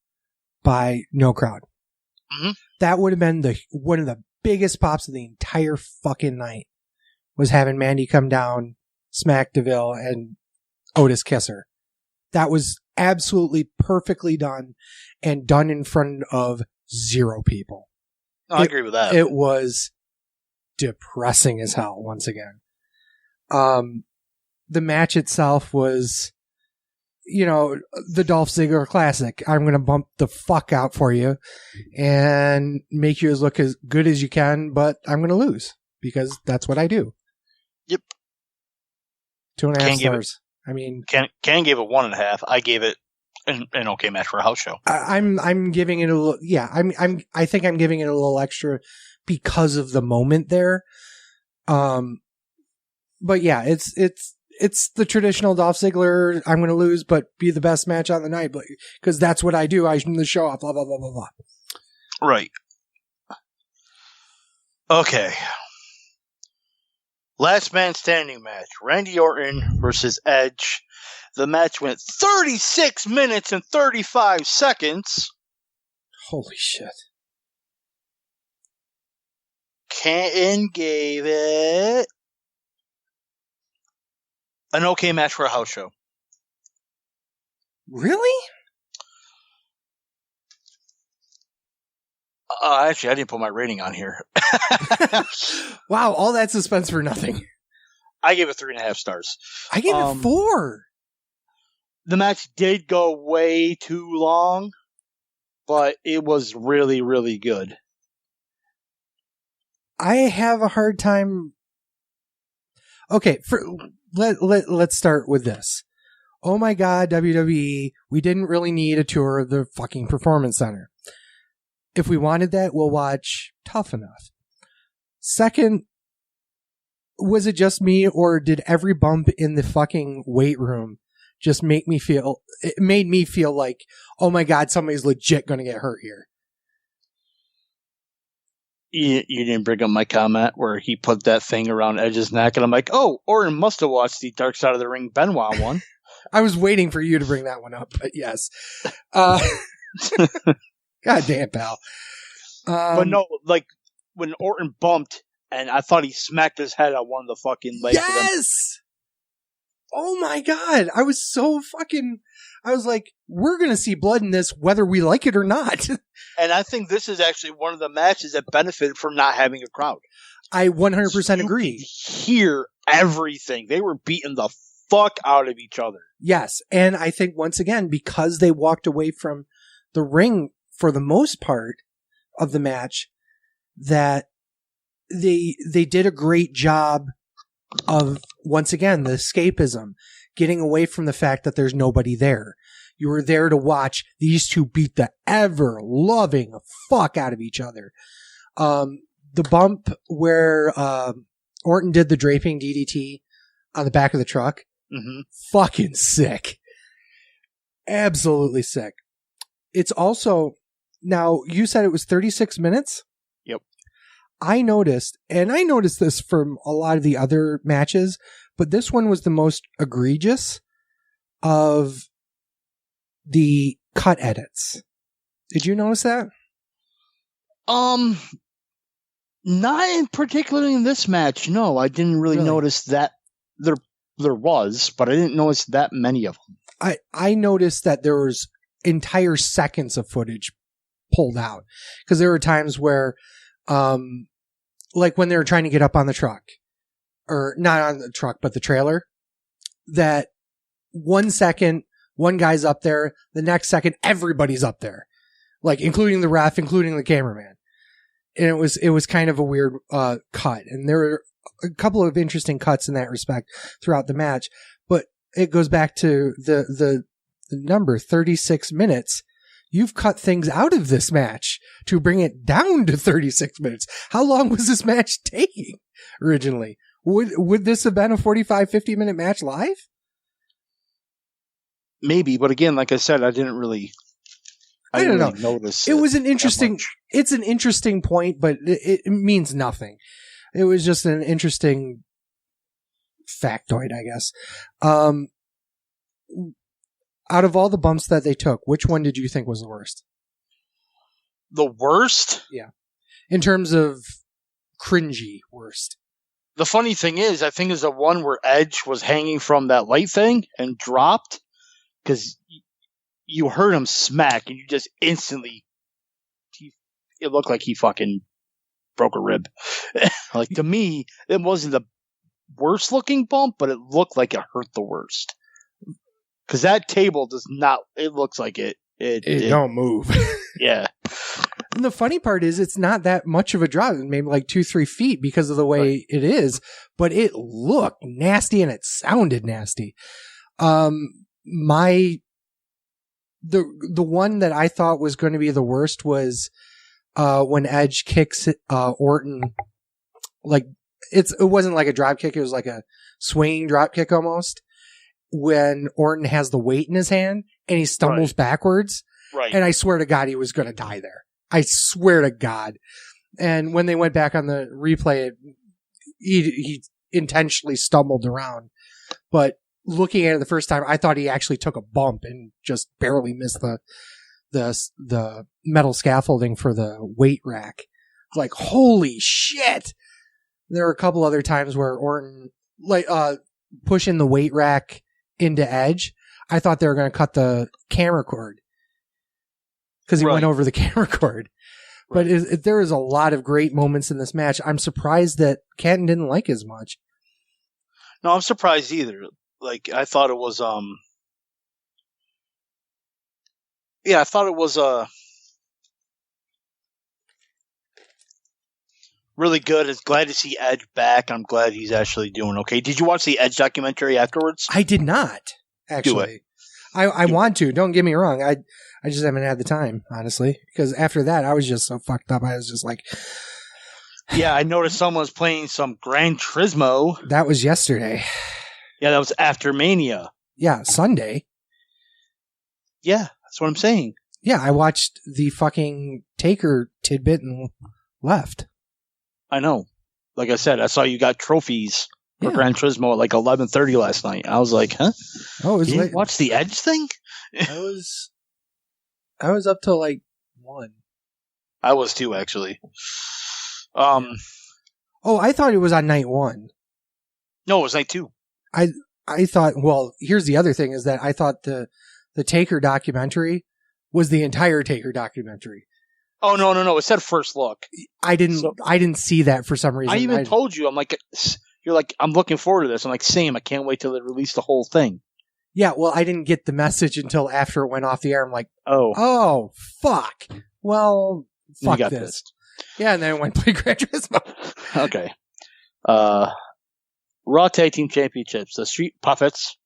by no crowd. Mm-hmm. That would have been one of the biggest pops of the entire fucking night, was having Mandy come down, smack DeVille, and Otis kiss her. That was absolutely perfectly done, and done in front of 0 people. I agree with that. It was depressing as hell once again. The match itself was, the Dolph Ziggler classic. I'm going to bump the fuck out for you and make you look as good as you can, but I'm going to lose because that's what I do. Yep. 2.5 stars. I mean, Ken gave it 1.5. I gave it an okay match for a house show. I'm giving it a little. Yeah, I think I'm giving it a little extra because of the moment there. But yeah, it's the traditional Dolph Ziggler. I'm going to lose, but be the best match on the night, but because that's what I do. I'm the show off. Blah blah blah blah blah. Right. Okay. Last man standing match. Randy Orton versus Edge. The match went 36 minutes and 35 seconds. Holy shit. Canton gave it an okay match for a house show. Really? Actually, I didn't put my rating on here. Wow, all that suspense for nothing. I gave it 3.5 stars. I gave it 4. The match did go way too long, but it was really, really good. I have a hard time. Okay, let's start with this. Oh my God, WWE, we didn't really need a tour of the fucking Performance Center. If we wanted that, we'll watch Tough Enough. Second, was it just me, or did every bump in the fucking weight room just make me feel, it made me feel like, oh my God, somebody's legit going to get hurt here. You didn't bring up my comment where he put that thing around Edge's neck, and I'm like, oh, Orton must have watched the Dark Side of the Ring Benoit one. I was waiting for you to bring that one up, but yes. God damn, pal. But no, like, when Orton bumped, and I thought he smacked his head on one of the fucking legs. Yes! Oh my God. I was like, we're going to see blood in this whether we like it or not. And I think this is actually one of the matches that benefited from not having a crowd. I 100% You agree. could hear everything. They were beating the fuck out of each other. Yes. And I think once again, because they walked away from the ring for the most part of the match, that they did a great job of, once again, the escapism, getting away from the fact that there's nobody there. You were there to watch these two beat the ever-loving fuck out of each other. The bump where Orton did the draping DDT on the back of the truck, fucking sick. Absolutely sick. It's also, now, you said it was 36 minutes? Yep. I noticed this from a lot of the other matches, but this one was the most egregious of the cut edits. Did you notice that? Not in particularly in this match. No, I didn't really notice that. There was, but I didn't notice that many of them. I noticed that there was entire seconds of footage pulled out, because there were times where, like when they were trying to get up on the truck, or not on the truck, but the trailer, that 1 second, one guy's up there, the next second, everybody's up there, like including the ref, including the cameraman. And it was kind of a weird, cut. And there were a couple of interesting cuts in that respect throughout the match, but it goes back to the number 36 minutes. You've cut things out of this match to bring it down to 36 minutes. How long was this match taking originally? Would this have been a 45, 50 minute match live? Maybe, but again, like I said, I didn't really notice. It was an interesting, it's an interesting point, but it means nothing. It was just an interesting factoid, I guess. Out of all the bumps that they took, which one did you think was the worst? The worst? Yeah. In terms of cringy worst. The funny thing is, I think it's the one where Edge was hanging from that light thing and dropped, because you heard him smack and you just instantly, it looked like he fucking broke a rib. Like, to me, it wasn't the worst looking bump, but it looked like it hurt the worst. Because that table does not, it looks like it don't move. Yeah. And the funny part is, it's not that much of a drop, maybe like 2-3 feet because of the way it is, but it looked nasty and it sounded nasty. The one that I thought was going to be the worst was when Edge kicks Orton, like it wasn't like a drop kick, it was like a swinging drop kick almost, when Orton has the weight in his hand and he stumbles backwards. Right. And I swear to God, he was going to die there. I swear to God. And when they went back on the replay, he intentionally stumbled around. But looking at it the first time, I thought he actually took a bump and just barely missed the metal scaffolding for the weight rack. Like, holy shit! There were a couple other times where Orton, like, pushing the weight rack into Edge, I thought they were going to cut the camera cord because he went over the camera cord. Right. But there is a lot of great moments in this match. I'm surprised that Canton didn't like as much. No, I'm surprised either. Like, I thought it was, really good. It's glad to see Edge back. I'm glad he's actually doing okay. Did you watch the Edge documentary afterwards? I did not, actually. Do it. I want to. Don't get me wrong. I just haven't had the time, honestly. Because after that, I was just so fucked up. I was just like... Yeah, I noticed someone was playing some Gran Turismo. That was yesterday. Yeah, that was after Mania. Yeah, Sunday. Yeah, that's what I'm saying. Yeah, I watched the fucking Taker tidbit and left. I know. Like I said, I saw you got trophies for Yeah. Gran Turismo at like 11:30 last night. I was like, huh? Oh, it was You late. didn't watch the Edge thing? I was up till like 1. I was too, actually. Oh, I thought it was on night 1. No, it was night 2. I thought, well, here's the other thing is that I thought the Taker documentary was the entire Taker documentary. Oh, no. It said first look. I didn't see that for some reason. I even told you, I'm like, you're like, I'm looking forward to this. I'm like, same. I can't wait till they release the whole thing. Yeah, well, I didn't get the message until after it went off the air. I'm like, Oh, oh, fuck. Well, fuck got this. pissed. Yeah, and then I went and played Gran Turismo. Okay. Raw Tag Team Championships. The Street Profits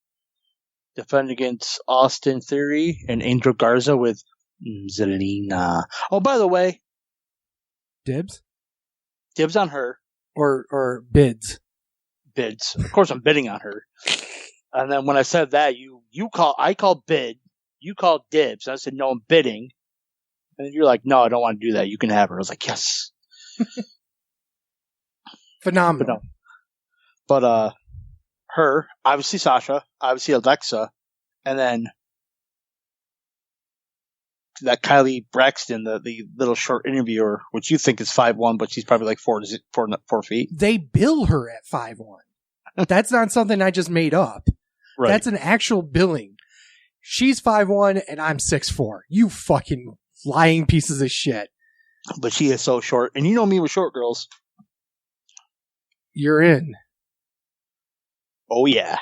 defend against Austin Theory and Angel Garza with Zelina. Oh, by the way, Dibs? dibs on her. Or bids? Bids. Of course, I'm bidding on her. And then when I said that, I called bid. You called dibs. I said, no, I'm bidding. And you're like, no, I don't want to do that. You can have her. I was like, yes. Phenomenal. But her, obviously Sasha, obviously Alexa, and then that Kylie Braxton, the little short interviewer, which you think is 5'1", but she's probably like 4 feet. They bill her at 5'1". That's not something I just made up. Right. That's an actual billing. She's 5'1" and I'm 6'4". You fucking lying pieces of shit. But she is so short. And you know me with short girls. You're in. Oh, yeah.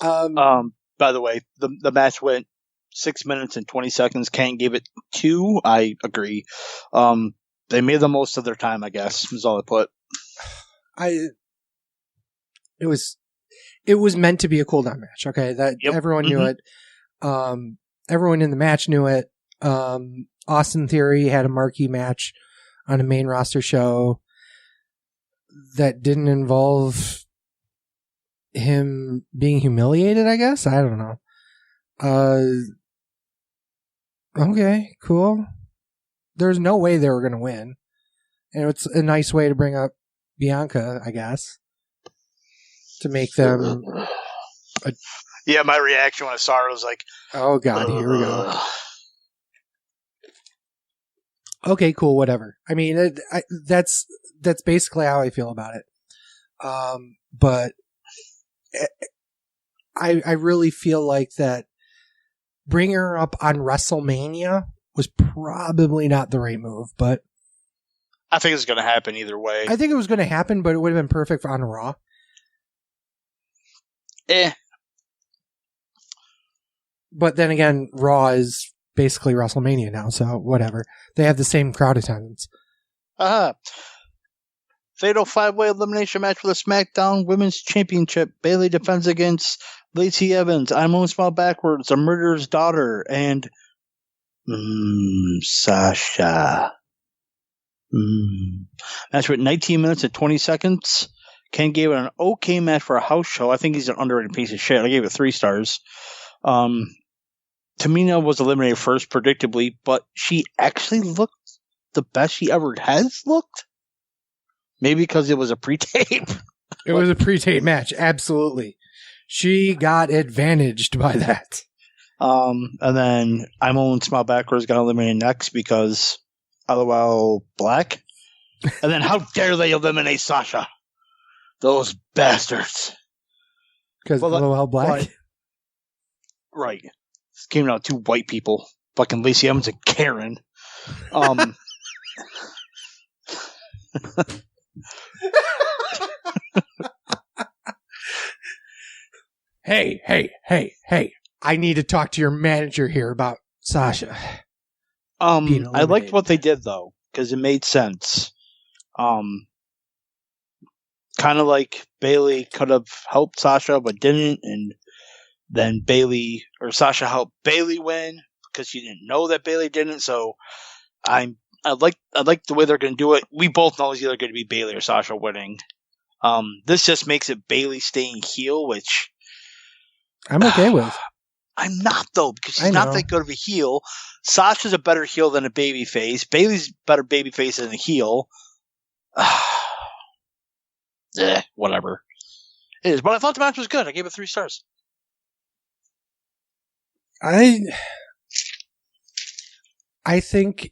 By the way, the match went 6 minutes and 20 seconds. Kane gave it 2. I agree. They made the most of their time, I guess, is all I put. It was meant to be a cool down match. Okay. Yep. Everyone knew it. Everyone in the match knew it. Austin Theory had a marquee match on a main roster show that didn't involve him being humiliated, I guess. I don't know. Okay, cool. There's no way they were going to win. And it's a nice way to bring up Bianca, I guess, to make them... Yeah, my reaction when I saw her was like... Oh, God, here we go. Okay, cool, whatever. I mean, that's basically how I feel about it. But I really feel like that bringing her up on WrestleMania was probably not the right move, but I think it's going to happen either way. I think it was going to happen, but it would have been perfect on Raw. But then again, Raw is basically WrestleMania now, so whatever. They have the same crowd attendance. Fatal 5-way elimination match for the SmackDown Women's Championship. Bayley defends against Lacey Evans. I'm on small backwards. A murderer's daughter. And Sasha. Match with 19 minutes and 20 seconds. Ken gave it an okay match for a house show. I think he's an underrated piece of shit. I gave it 3 stars. Tamina was eliminated first, predictably, but she actually looked the best she ever has looked. Maybe because it was a pre-tape. It was a pre-tape match, absolutely. She got advantaged by that. And then I'm on small backwards got eliminated next because LOL Black. And then how dare they eliminate Sasha? Those bastards. Because LOL Black? Right. This came out 2 white people. Fucking Lacey Evans and Karen. Hey. I need to talk to your manager here about Sasha. I liked what they did, though, because it made sense. Kind of like Bayley could have helped Sasha, but didn't, and then Sasha helped Bayley win because she didn't know that Bayley didn't. So I like the way they're going to do it. We both know it's either going to be Bayley or Sasha winning. This just makes it Bayley staying heel, which I'm okay with. I'm not, though, because she's not that good of a heel. Sasha's a better heel than a babyface. Bayley's a better babyface than a heel. Whatever. It is, but I thought the match was good. I gave it 3 stars. I think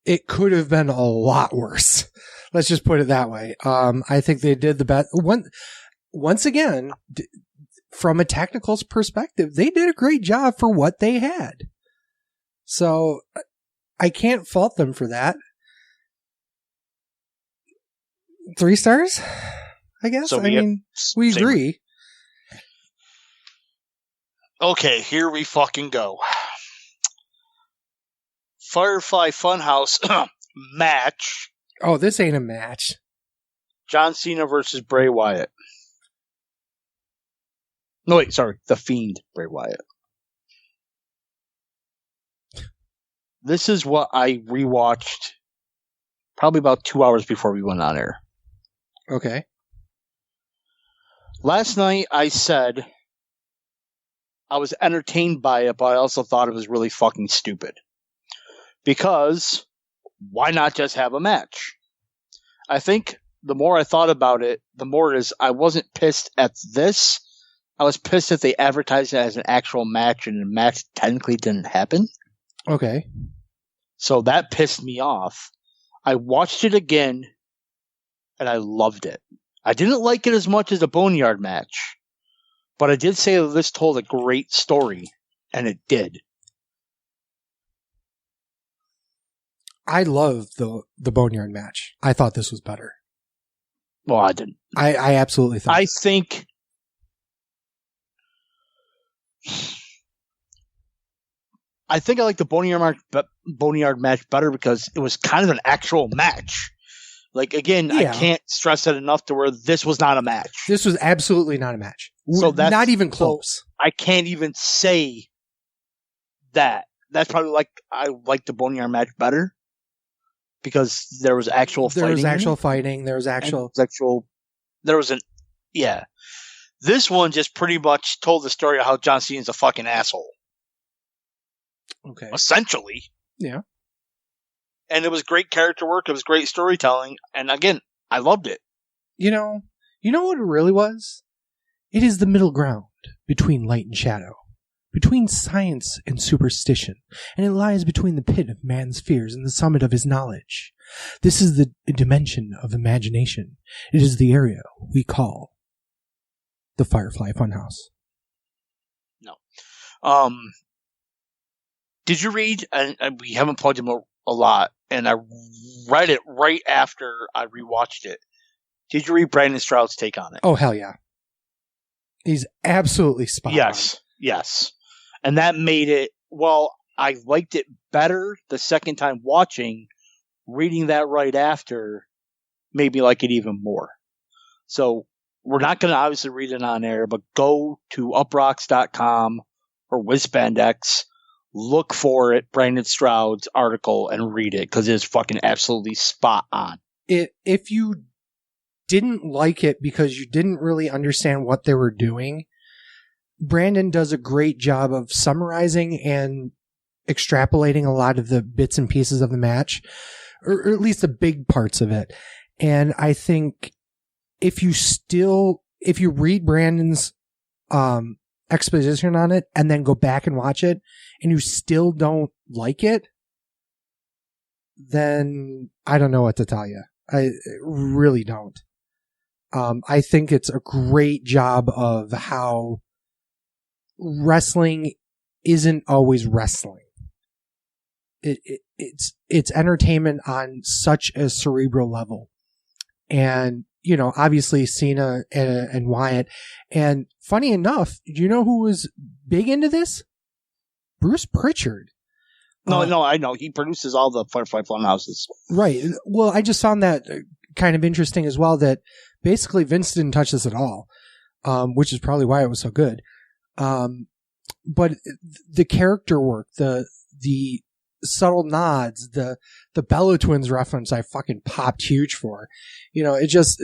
it could have been a lot worse. Let's just put it that way. I think they did the best. Once again, from a technical perspective, they did a great job for what they had. So I can't fault them for that. 3 stars, I guess. So we agree. Okay, here we fucking go. Firefly Funhouse match. Oh, this ain't a match. John Cena versus Bray Wyatt. No, wait, sorry. The Fiend, Bray Wyatt. This is what I rewatched probably about 2 hours before we went on air. Okay. Last night I said I was entertained by it, but I also thought it was really fucking stupid. Because why not just have a match? I think the more I thought about it, the more it is I wasn't pissed at this. I was pissed that they advertised it as an actual match and the match technically didn't happen. Okay. So that pissed me off. I watched it again and I loved it. I didn't like it as much as the Boneyard match, but I did say that this told a great story, and it did. I love the Boneyard match. I thought this was better. Well, I didn't. I absolutely thought. I think I like the Boneyard match better because it was kind of an actual match. Like, again, yeah. I can't stress it enough to where this was not a match. This was absolutely not a match. So that's not even close. So I can't even say that. That's probably like I like the Boneyard match better because there was actual fighting. There was actual fighting. There was actual. There was an. Yeah. This one just pretty much told the story of how John Cena's a fucking asshole. Okay. Essentially. Yeah. And it was great character work. It was great storytelling. And again, I loved it. You know what it really was? It is the middle ground between light and shadow, between science and superstition, and it lies between the pit of man's fears and the summit of his knowledge. This is the dimension of imagination. It is the area we call the Firefly Funhouse. No. Did you read, and we haven't plugged him a lot, and I read it right after I rewatched it. Did you read Brandon Stroud's take on it? Oh, hell yeah. He's absolutely spot on. Yes. And that made it, well, I liked it better the second time watching. Reading that right after made me like it even more. So we're not going to obviously read it on air, but go to uprocks.com or WizBandX. Look for it, Brandon Stroud's article, and read it because it's fucking absolutely spot on. If you didn't like it because you didn't really understand what they were doing, Brandon does a great job of summarizing and extrapolating a lot of the bits and pieces of the match, or at least the big parts of it. And I think if you read Brandon's exposition on it and then go back and watch it and you still don't like it, then I don't know what to tell you. I really don't. I think it's a great job of how wrestling isn't always wrestling. It's entertainment on such a cerebral level. And, obviously Cena and Wyatt. And funny enough, do you know who was big into this? Bruce Pritchard. No, I know. He produces all the Firefly Funhouses. Right. Well, I just found that kind of interesting as well, that basically Vince didn't touch this at all, which is probably why it was so good. But the character work, the subtle nods, the Bella Twins reference I fucking popped huge for. It just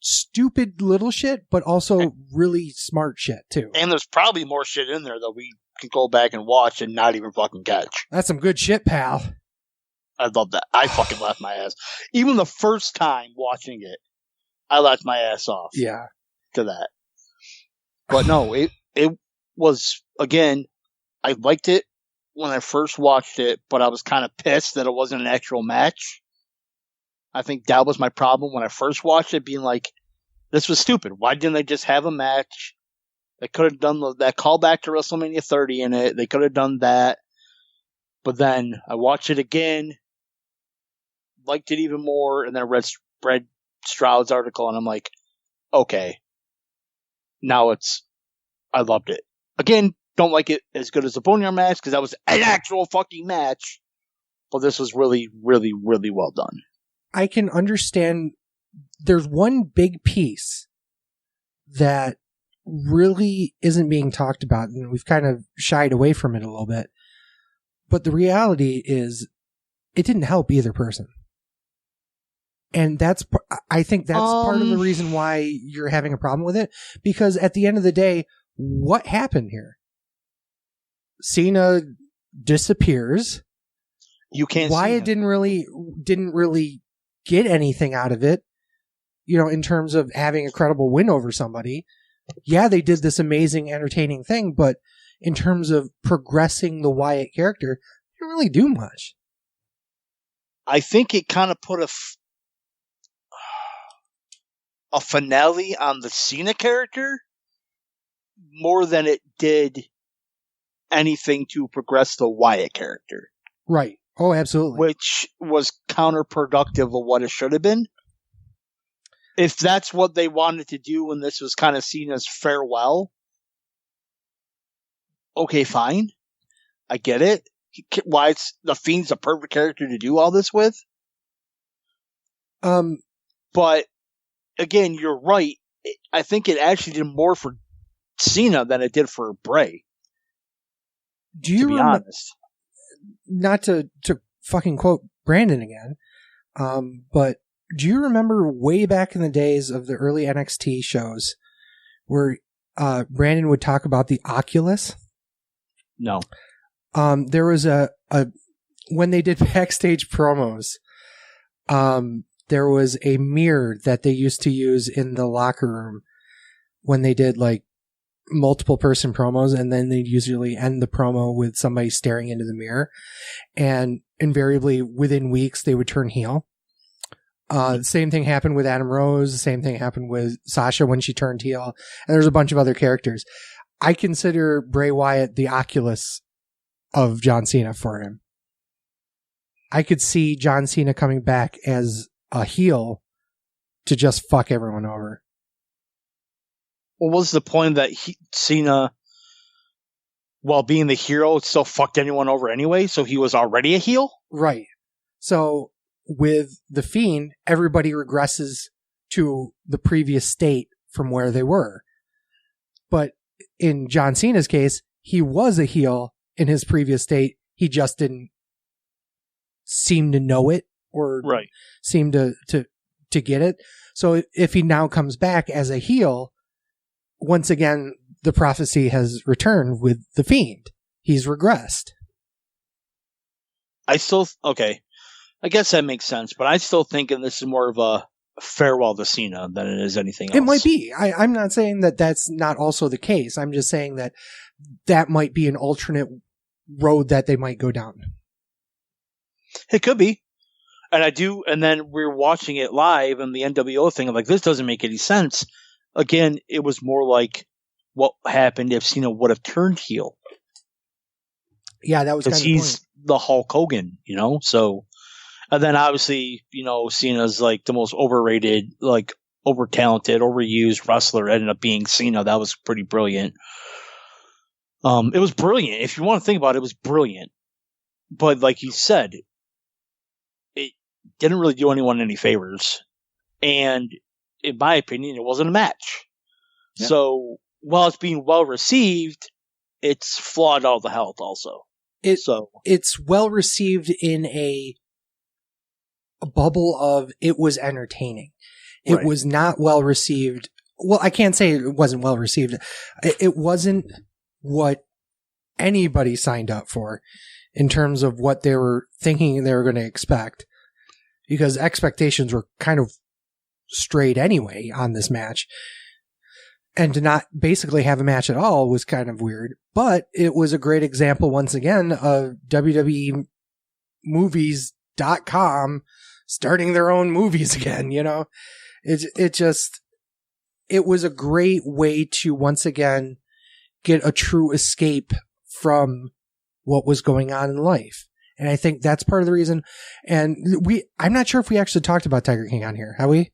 stupid little shit, but also really smart shit too. And there's probably more shit in there that we can go back and watch and not even fucking catch. That's some good shit, pal. I love that. I fucking laughed my ass. Even the first time watching it, I laughed my ass off. Yeah. To that. But no, it was, again, I liked it when I first watched it, but I was kind of pissed that it wasn't an actual match. I think that was my problem when I first watched it, being like, this was stupid. Why didn't they just have a match? They could have done that callback to WrestleMania 30 in it. They could have done that. But then I watched it again, liked it even more, and then I read Stroud's article, and I'm like, okay, now I loved it. Again, don't like it as good as the Boneyard match, because that was an actual fucking match. But this was really, really, really well done. I can understand. There's one big piece that really isn't being talked about, and we've kind of shied away from it a little bit. But the reality is, it didn't help either person. And I think that's part of the reason why you're having a problem with it. Because at the end of the day, what happened here? Cena disappears. You can't. Wyatt didn't really get anything out of it. In terms of having a credible win over somebody. Yeah, they did this amazing, entertaining thing, but in terms of progressing the Wyatt character, they didn't really do much. I think it kind of put a finale on the Cena character more than it did anything to progress the Wyatt character. Right. Oh, absolutely. Which was counterproductive of what it should have been. If that's what they wanted to do when this was kind of seen as farewell, okay, fine. I get it. Why the Fiend's a perfect character to do all this with. But again, you're right. I think it actually did more for Cena than it did for Bray. Do you remember? Not to fucking quote Brandon again, but do you remember way back in the days of the early NXT shows where Brandon would talk about the Oculus? No. There was when they did backstage promos, there was a mirror that they used to use in the locker room when they did like multiple person promos, and then they'd usually end the promo with somebody staring into the mirror, and invariably within weeks they would turn heel. The same thing happened with Adam Rose. The same thing happened with Sasha when she turned heel. And there's a bunch of other characters. I consider Bray Wyatt the Oculus of John Cena for him. I could see John Cena coming back as a heel to just fuck everyone over. What was the point that Cena, while being the hero, still fucked anyone over anyway? So he was already a heel? Right. So with The Fiend, everybody regresses to the previous state from where they were. But in John Cena's case, he was a heel in his previous state. He just didn't seem to know it or seem to get it. So if he now comes back as a heel, once again, the prophecy has returned with The Fiend. He's regressed. I guess that makes sense, but I still think this is more of a farewell to Cena than it is anything else. It might be. I'm not saying that that's not also the case. I'm just saying that might be an alternate road that they might go down. It could be. And then we're watching it live and the NWO thing. I'm like, this doesn't make any sense. Again, it was more like what happened if Cena would have turned heel. Yeah, that was kind of the point. He's the Hulk Hogan, so... And then obviously, Cena's like the most overrated, like over-talented, overused wrestler ended up being Cena. That was pretty brilliant. It was brilliant. If you want to think about it, it was brilliant. But like you said, it didn't really do anyone any favors. And in my opinion, it wasn't a match. Yeah. So while it's being well received, it's flawed all the health also. It's well received in a bubble of it was entertaining. It was not well received. Well, I can't say it wasn't well received. It wasn't what anybody signed up for. in terms of what they were thinking they were going to expect, because expectations were kind of straight anyway on this match. And to not basically have a match at all was kind of weird, but it was a great example once again of WWE movies.com starting their own movies again. You know, it was a great way to once again get a true escape from what was going on in life. And I think that's part of the reason. And I'm not sure if we actually talked about Tiger King on here. Have we?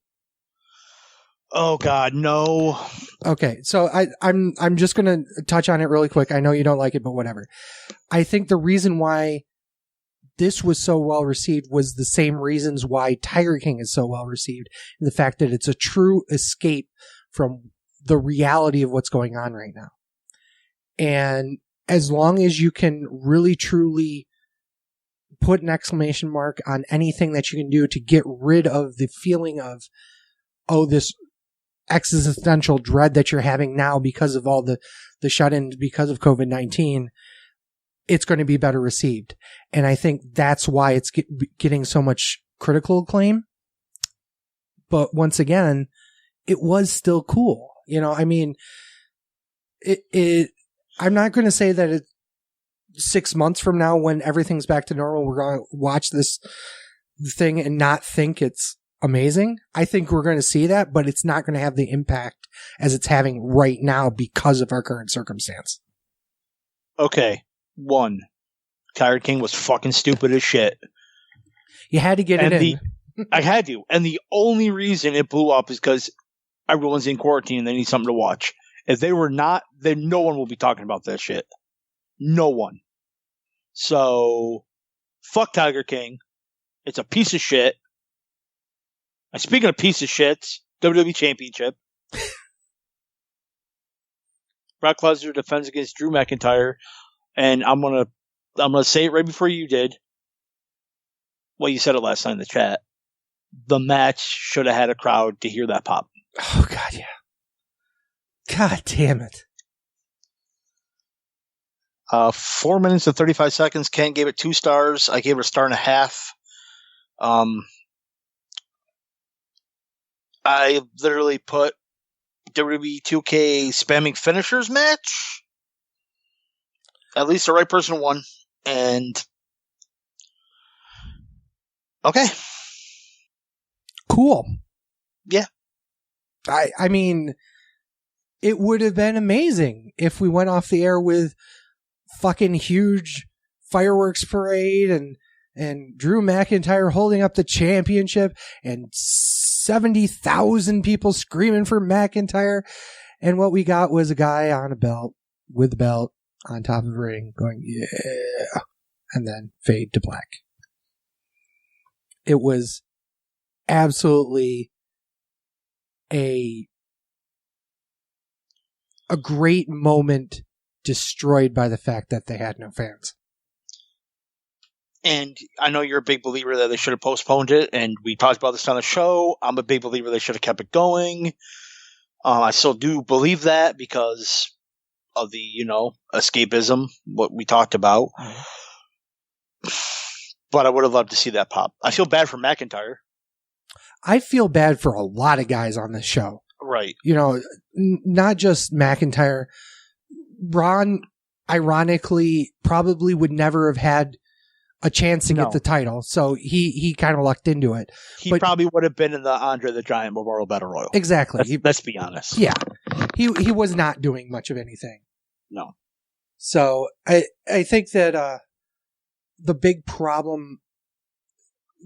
Oh God, no. Okay. So I'm just going to touch on it really quick. I know you don't like it, but whatever. I think the reason why this was so well received was the same reasons why Tiger King is so well received. And the fact that it's a true escape from the reality of what's going on right now. And as long as you can really truly put an exclamation mark on anything that you can do to get rid of the feeling of, oh, this existential dread that you're having now because of all the shut-ins because of COVID-19, it's going to be better received. And I think that's why it's getting so much critical acclaim. But once again, it was still cool. You know, I mean, I'm not going to say that it's 6 months from now when everything's back to normal, we're going to watch this thing and not think it's amazing. I think we're going to see that, but it's not going to have the impact as it's having right now because of our current circumstance. Okay. 1, Tiger King was fucking stupid as shit. You had to get it in. I had to. And the only reason it blew up is because everyone's in quarantine and they need something to watch. If they were not, then no one will be talking about that shit. No one. So, fuck Tiger King. It's a piece of shit. And speaking of piece of shits, WWE Championship. Brock Lesnar defends against Drew McIntyre. And I'm gonna say it right before you did. Well, you said it last night in the chat. The match should have had a crowd to hear that pop. Oh, God, yeah. God damn it. 4 minutes and 35 seconds. Ken gave it 2 stars. I gave it a 1.5 stars. I literally put WWE 2K spamming finishers match. At least the right person won. And okay. Cool. Yeah. I mean, it would have been amazing if we went off the air with fucking huge fireworks parade and Drew McIntyre holding up the championship and 70,000 people screaming for McIntyre. And what we got was a guy on a belt with the belt on top of the ring going, yeah, and then fade to black. It was absolutely a great moment destroyed by the fact that they had no fans. And I know you're a big believer that they should have postponed it, and we talked about this on the show. I'm a big believer they should have kept it going. I still do believe that because of the, escapism, what we talked about. Mm-hmm. But I would have loved to see that pop. I feel bad for McIntyre. I feel bad for a lot of guys on this show. Right. Not just McIntyre. Braun, ironically, probably would never have had a chance to get the title, so he kind of lucked into it. He probably would have been in the Andre the Giant Memorial Battle Royal. Exactly. Let's be honest. Yeah. He was not doing much of anything. No. So I think that the big problem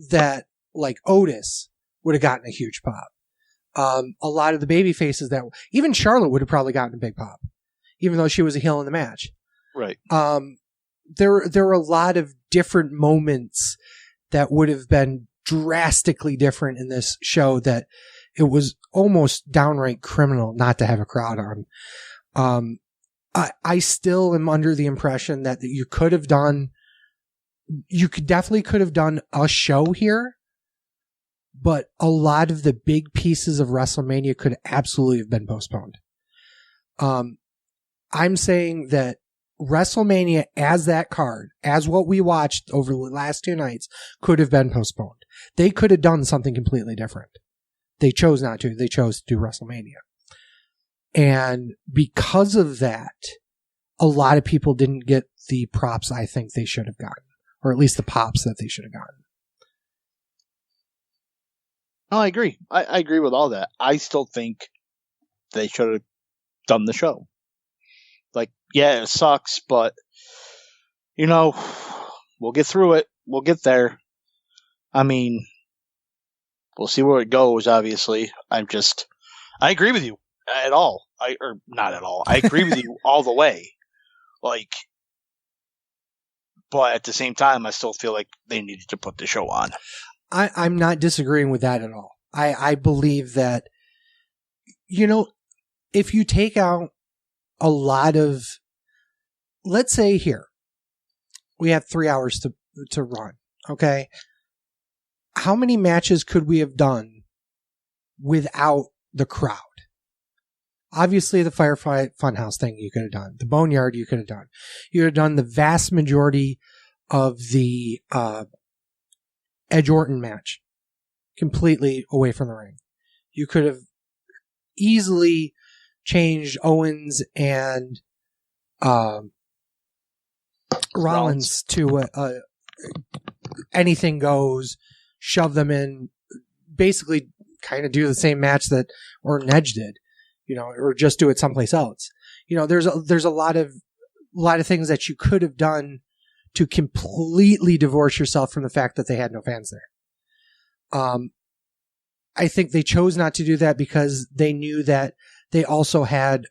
that like Otis would have gotten a huge pop. A lot of the baby faces that even Charlotte would have probably gotten a big pop, even though she was a heel in the match. Right. There were a lot of different moments that would have been drastically different in this show that it was almost downright criminal not to have a crowd on. I still am under the impression that you definitely could have done a show here, but a lot of the big pieces of WrestleMania could absolutely have been postponed. I'm saying that WrestleMania as that card, as what we watched over the last 2 nights, could have been postponed. They could have done something completely different. They chose not to. They chose to do WrestleMania. And because of that, a lot of people didn't get the props I think they should have gotten, or at least the pops that they should have gotten. No, I agree. I agree with all that. I still think they should have done the show. Like, yeah, it sucks, but, you know, we'll get through it. We'll get there. I mean, we'll see where it goes, obviously. I agree with you at all. Or not at all. I agree with you all the way. Like, but at the same time, I still feel like they needed to put the show on. I'm not disagreeing with that at all. I believe that, you know, if you take out a lot of, let's say here, we have 3 hours to run, okay? How many matches could we have done without the crowd? Obviously, the Firefly Funhouse thing you could have done. The Boneyard you could have done. You could have done the vast majority of the Edge Orton match completely away from the ring. You could have easily changed Owens and Rollins to anything goes, shove them in, basically kind of do the same match that Orton Edge did, you know, or just do it someplace else. You know, there's a lot of things that you could have done to completely divorce yourself from the fact that they had no fans there. I think they chose not to do that because they knew that they also had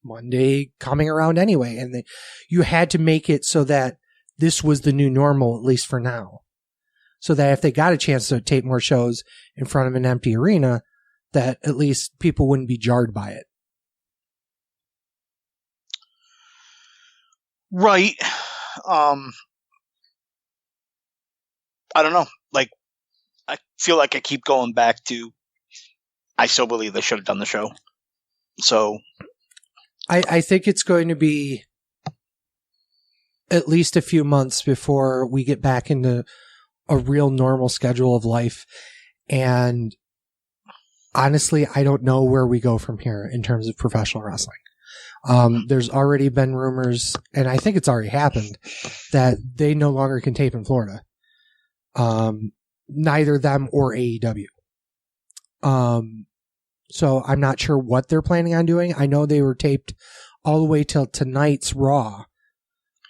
Monday coming around anyway, and you had to make it so that this was the new normal, at least for now. So that if they got a chance to tape more shows in front of an empty arena, that at least people wouldn't be jarred by it. Right. I don't know. Like, I feel like I keep going back to, I still believe they should have done the show. So I think it's going to be at least a few months before we get back into a real normal schedule of life. And honestly, I don't know where we go from here in terms of professional wrestling. There's already been rumors, and I think it's already happened, that they no longer can tape in Florida. Neither them or AEW. So I'm not sure what they're planning on doing. I know they were taped all the way till tonight's Raw.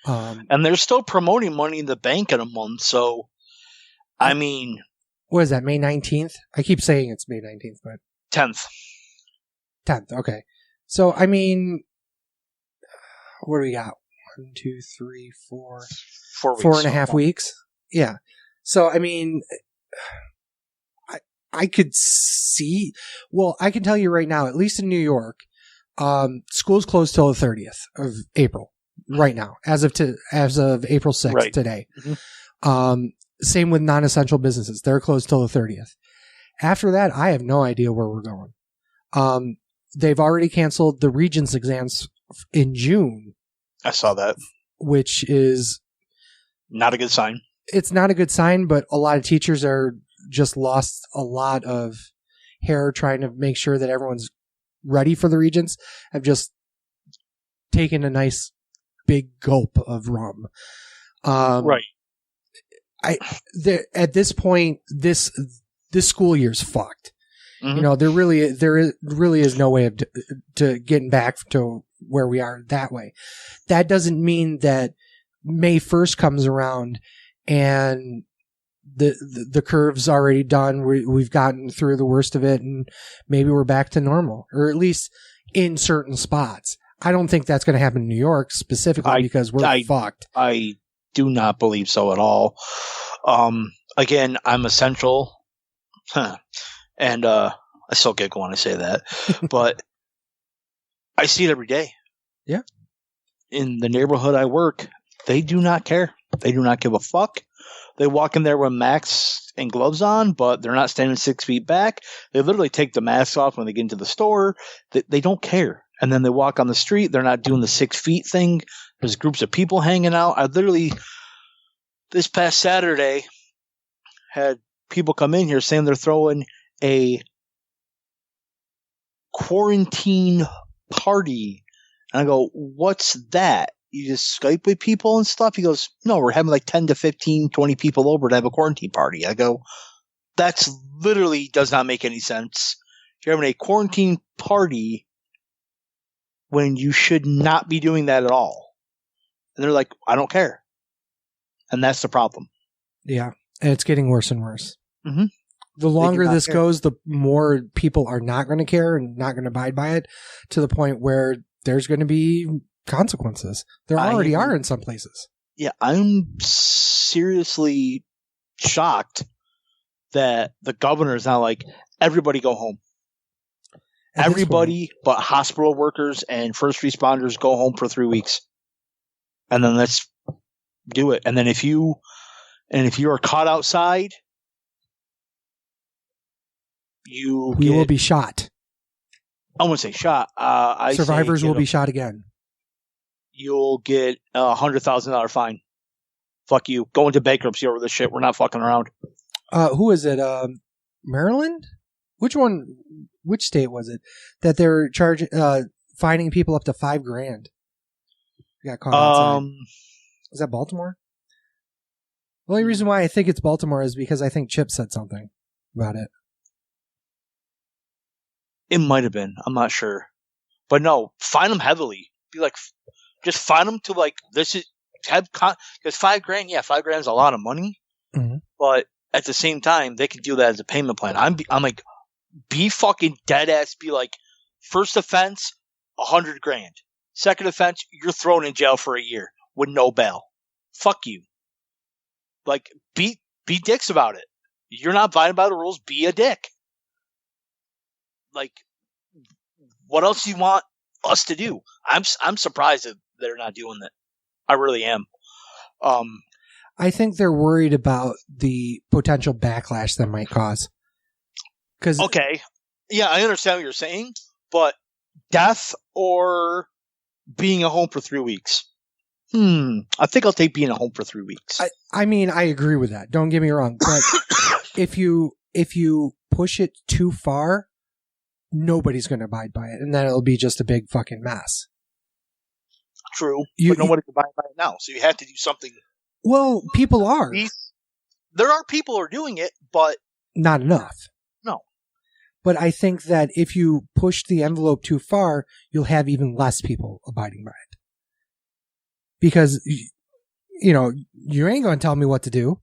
And they're still promoting Money in the Bank in a month, so, I mean... What is that, May 19th? I keep saying it's May 19th, but... 10th. 10th, okay. So, I mean... What do we got? 1, 2, 3, 4... 4 weeks. 4.5 weeks? Yeah. So, I mean... I could see... Well, I can tell you right now, at least in New York, school's closed till the 30th of April. Right now, as of April 6th, right. Today. Mm-hmm. Same with non-essential businesses. They're closed till the 30th. After that, I have no idea where we're going. They've already canceled the Regents exams in June. I saw that. Which is... not a good sign. It's not a good sign, but a lot of teachers are just lost a lot of hair trying to make sure that everyone's ready for the Regents. Have just taken a nice big gulp of rum. Right. At this point, this school year's fucked. Mm-hmm. You know, there really is no way of to getting back to where we are that way. That doesn't mean that May 1st comes around and the curve's already done. We've gotten through the worst of it, and maybe we're back to normal, or at least in certain spots. I don't think that's going to happen in New York specifically because we're fucked. I do not believe so at all. Again, I'm essential, and I still giggle when I say that, but I see it every day. Yeah. In the neighborhood I work, they do not care. They do not give a fuck. They walk in there with masks and gloves on, but they're not standing 6 feet back. They literally take the masks off when they get into the store. They don't care. And then they walk on the street. They're not doing the 6 feet thing. There's groups of people hanging out. I literally, this past Saturday, had people come in here saying they're throwing a quarantine party. And I go, what's that? You just Skype with people and stuff? He goes, no, we're having like 10 to 15, 20 people over to have a quarantine party. I go, that's literally does not make any sense. You're having a quarantine party when you should not be doing that at all. And they're like, I don't care. And that's the problem. Yeah. And it's getting worse and worse. Mm-hmm. The longer this goes, the more people are not going to care and not going to abide by it, to the point where there's going to be consequences. There already are in some places. Yeah, I'm seriously shocked that the governor is not like, everybody go home. Everybody but hospital workers and first responders go home for 3 weeks. And then let's do it. And then if you are caught outside, you will be shot. I won't say shot. Survivors will be shot again. You'll get a $100,000 fine. Fuck you. Go into bankruptcy over this shit. We're not fucking around. Who is it? Maryland? Which one? Which state was it that they're charging, fining people up to $5,000? Got caught outside. Is that Baltimore? The only reason why I think it's Baltimore is because I think Chip said something about it. It might have been. I'm not sure. But no, fine them heavily. Be like, just fine them to like, this is, because $5,000, yeah, $5,000 is a lot of money. Mm-hmm. But at the same time, they could do that as a payment plan. I'm like, be fucking dead ass. Be like, first offense, $100,000. Second offense, you're thrown in jail for a year with no bail. Fuck you. Like, be dicks about it. You're not abiding by the rules. Be a dick. Like, what else do you want us to do? I'm surprised that they're not doing that. I really am. I think they're worried about the potential backlash that might cause. Okay, yeah, I understand what you're saying, but death or being at home for 3 weeks? I think I'll take being at home for 3 weeks. I mean, I agree with that. Don't get me wrong, but if you push it too far, nobody's going to abide by it, and then it'll be just a big fucking mess. True, but nobody can abide by it now, so you have to do something. Well, people are. There are people who are doing it, but not enough. No. But I think that if you push the envelope too far, you'll have even less people abiding by it. Because, you ain't going to tell me what to do.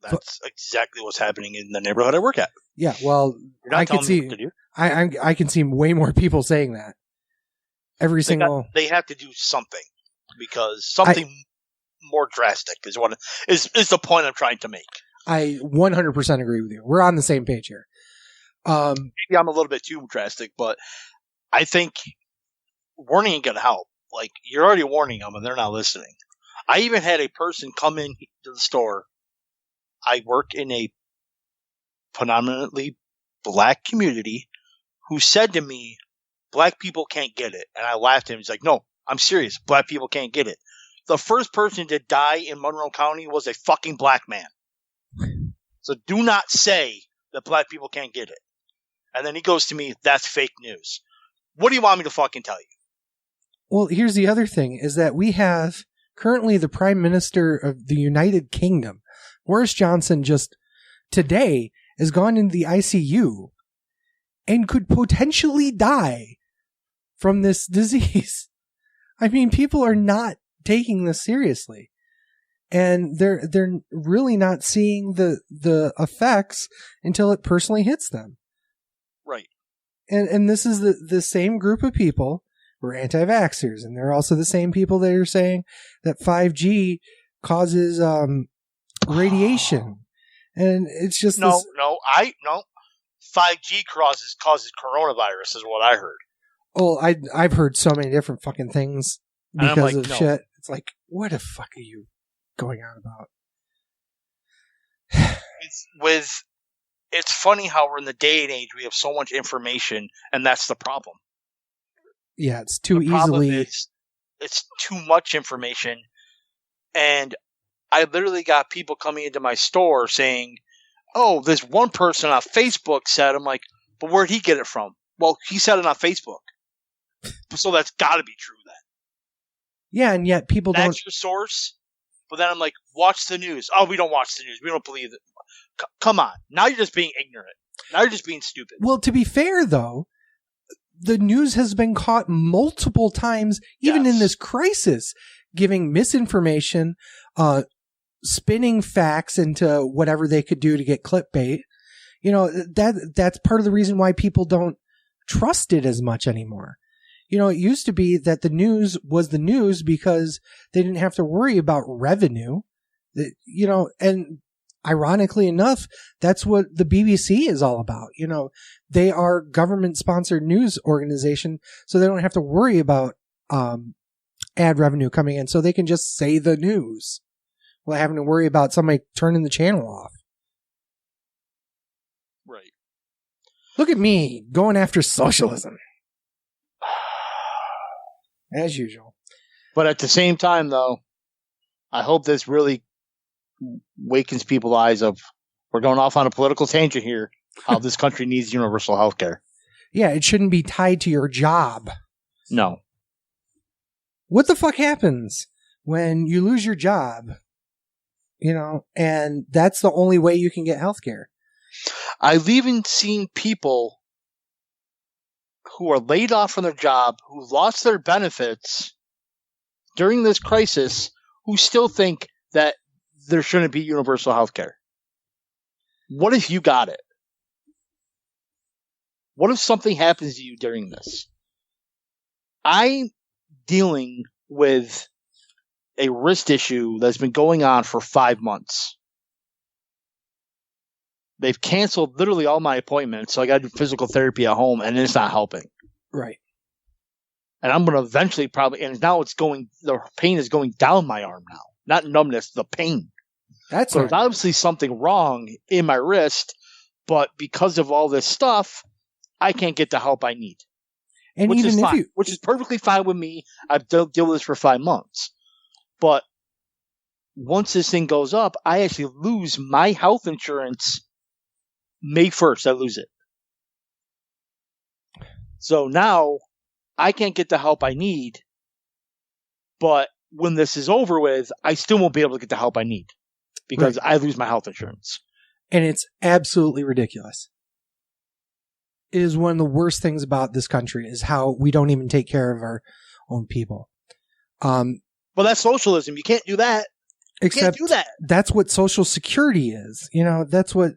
That's exactly what's happening in the neighborhood I work at. Yeah, well, I can see. I can see way more people saying that. They have to do something, because something more drastic is what is the point I'm trying to make. I 100% agree with you. We're on the same page here. Maybe I'm a little bit too drastic, but I think warning ain't gonna help. Like, you're already warning them, and they're not listening. I even had a person come in to the store. I work in a predominantly black community, who said to me, black people can't get it. And I laughed at him. He's like, no, I'm serious. Black people can't get it. The first person to die in Monroe County was a fucking black man. So do not say that black people can't get it. And then he goes to me, that's fake news. What do you want me to fucking tell you? Well, here's the other thing, is that we have currently the Prime Minister of the United Kingdom, Boris Johnson, just today has gone into the ICU and could potentially die from this disease. I mean, people are not taking this seriously, and they're really not seeing the effects until it personally hits them. Right. And this is the same group of people who are anti-vaxxers, and they're also the same people that are saying that 5G causes radiation. And it's just no. 5G causes coronavirus is what I heard. Oh, I've heard so many different fucking things because of shit. It's like, what the fuck are you going on about? it's funny how we're in the day and age we have so much information, and that's the problem. Yeah, it's too The problem easily. is it's too much information, and I literally got people coming into my store saying, "Oh, this one person on Facebook said." I'm like, "But where'd he get it from?" Well, he said it on Facebook, so that's got to be true then. Yeah, and yet people don't. That's your source. But then I'm like, watch the news. Oh, we don't watch the news. We don't believe it. Come on. Now you're just being ignorant. Now you're just being stupid. Well, to be fair, though, the news has been caught multiple times, even in this crisis, giving misinformation, spinning facts into whatever they could do to get clickbait. You know, that's part of the reason why people don't trust it as much anymore. You know, it used to be that the news was the news because they didn't have to worry about revenue. You know, and ironically enough, that's what the BBC is all about. You know, they are government-sponsored news organization, so they don't have to worry about ad revenue coming in, so they can just say the news without having to worry about somebody turning the channel off. Right. Look at me going after socialism. As usual. But at the same time, though, I hope this really wakens people's eyes of we're going off on a political tangent here, how this country needs universal health care. Yeah, it shouldn't be tied to your job. No. What the fuck happens when you lose your job? You know, and that's the only way you can get health care. I've even seen people who are laid off from their job, who lost their benefits during this crisis, who still think that there shouldn't be universal health care. What if you got it? What if something happens to you during this? I'm dealing with a wrist issue that's been going on for 5 months. They've canceled literally all my appointments, so I got to do physical therapy at home, and it's not helping. Right. And I'm going to eventually and now the pain is going down my arm now. Not numbness, the pain. That's so right. there's obviously something wrong in my wrist, but because of all this stuff, I can't get the help I need. And which even is if fine, you, which is perfectly fine with me. I've dealt with this for 5 months. But once this thing goes up, I actually lose my health insurance May 1st. I lose it. So now I can't get the help I need. But when this is over with, I still won't be able to get the help I need because I lose my health insurance. And it's absolutely ridiculous. It is one of the worst things about this country is how we don't even take care of our own people. Well, that's socialism. You can't do that. Except you can't do that. That's what Social Security is. You know, that's what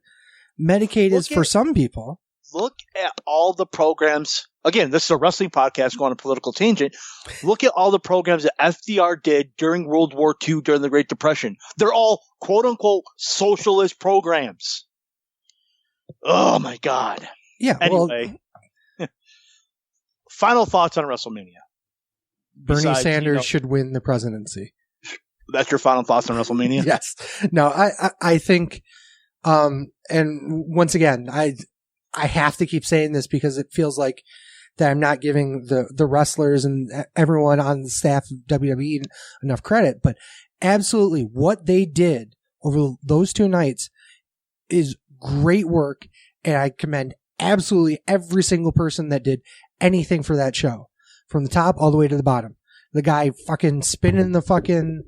Medicaid is for some people. Look at all the programs. Again, this is a wrestling podcast going on a political tangent. Look at all the programs that FDR did during World War II, during the Great Depression. They're all quote-unquote socialist programs. Oh, my God. Yeah. Anyway, final thoughts on WrestleMania. Bernie Sanders should win the presidency. That's your final thoughts on WrestleMania? Yes. No, I think, and once again, I have to keep saying this because it feels like that I'm not giving the wrestlers and everyone on the staff of WWE enough credit, but absolutely what they did over those 2 nights is great work. And I commend absolutely every single person that did anything for that show, from the top all the way to the bottom. The guy fucking spinning the fucking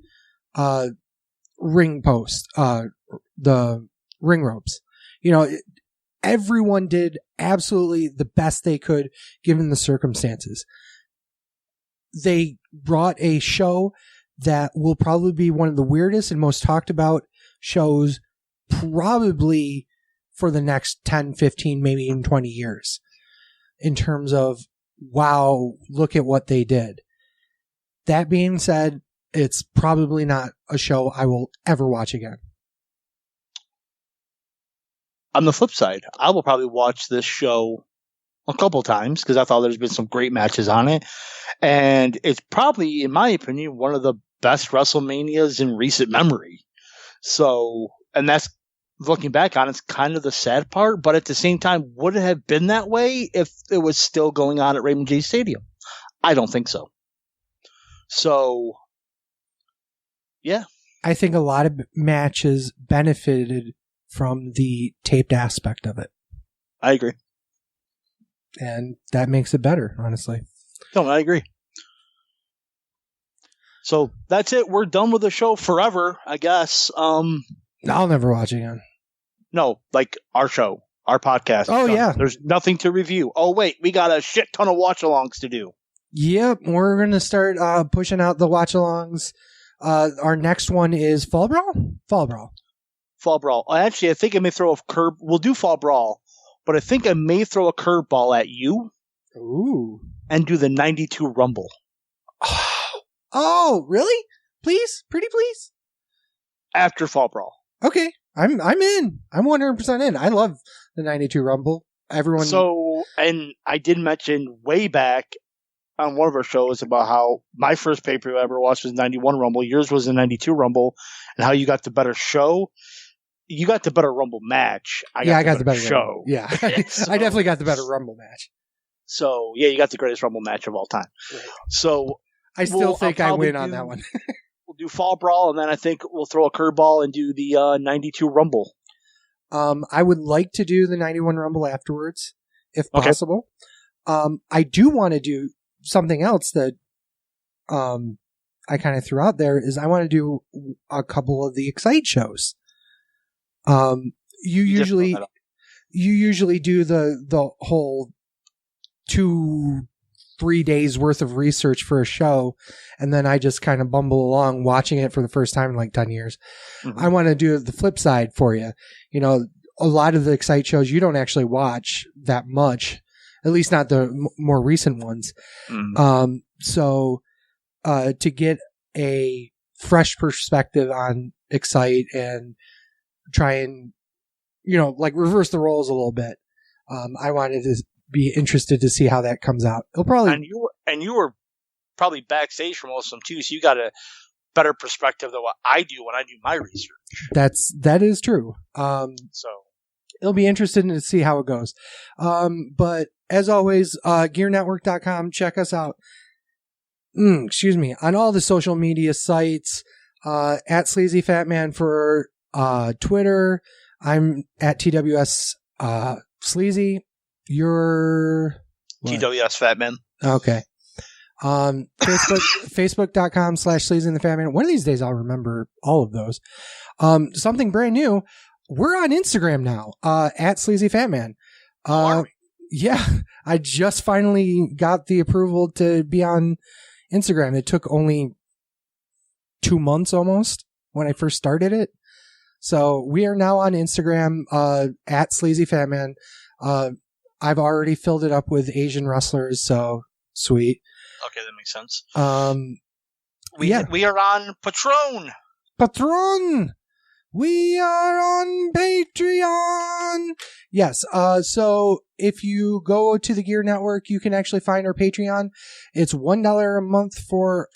ring post, the ring ropes. You know, everyone did absolutely the best they could given the circumstances. They brought a show that will probably be one of the weirdest and most talked about shows probably for the next 10, 15, maybe even 20 years in terms of, wow, look at what they did. That being said, it's probably not a show I will ever watch again. On the flip side, I will probably watch this show a couple times because I thought there's been some great matches on it. And it's probably, in my opinion, one of the best WrestleManias in recent memory. So, and that's looking back on, it's kind of the sad part, but at the same time, would it have been that way if it was still going on at Raymond James Stadium? I don't think so. So, yeah. I think a lot of matches benefited from the taped aspect of it. I agree. And that makes it better, honestly. No, I agree. So that's it. We're done with the show forever, I guess. I'll never watch again. No, like our show, our podcast. Oh, yeah. There's nothing to review. Oh, wait, we got a shit ton of watch-alongs to do. Yep, we're going to start pushing out the watch-alongs. Our next one is Fall Brawl? Fall Brawl. Fall Brawl. Actually, I think I may throw a curve. We'll do Fall Brawl, but I think I may throw a curveball at you. Ooh. And do the 92 Rumble. Oh, really? Please? Pretty please? After Fall Brawl. Okay. I'm in. I'm 100% in. I love the 92 Rumble. Everyone. So, and I did mention way back on one of our shows about how my first pay-per-view I ever watched was 91 Rumble. Yours was the 92 Rumble, and how you got the better show. You got the better Rumble match. I got the better show. Rumble. Yeah. So, I definitely got the better Rumble match. So, yeah, you got the greatest Rumble match of all time. Right. So, I still think I win on that one. We'll do Fall Brawl, and then I think we'll throw a curveball and do the 92 Rumble. I would like to do the 91 Rumble afterwards, if possible. I do want to do something else that I kind of threw out there is I want to do a couple of the Excite shows. You usually do the whole 2-3 days worth of research for a show, and then I just kind of bumble along watching it for the first time in like 10 years. Mm-hmm. I want to do the flip side for you. You know, a lot of the Excite shows you don't actually watch that much, at least not the more recent ones. Mm-hmm. So to get a fresh perspective on Excite and try and, you know, like reverse the roles a little bit. I wanted to be interested to see how that comes out. It'll probably and you were probably backstage for most of them too, so you got a better perspective than what I do when I do my research. That is true. So it'll be interesting to see how it goes. But as always, gearnetwork.com, check us out. On all the social media sites, at Sleazy Fat Man for Twitter. I'm at TWS Sleazy. You're what? TWS Fat Man. Okay. Facebook.com/Sleazy and the Fat Man. One of these days I'll remember all of those. Something brand new. We're on Instagram now, at Sleazy Fat Man. Yeah, I just finally got the approval to be on Instagram. It took only 2 months almost when I first started it. So we are now on Instagram, at Sleazy Fat Man. I've already filled it up with Asian wrestlers, so sweet. Okay, that makes sense. We are on Patreon. We are on Patreon. Yes. So if you go to the Gear Network, you can actually find our Patreon. It's $1 a month for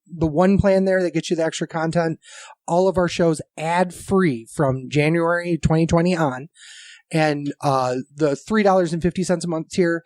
the one plan there that gets you the extra content. All of our shows ad free from January 2020 on. And the $3.50 a month tier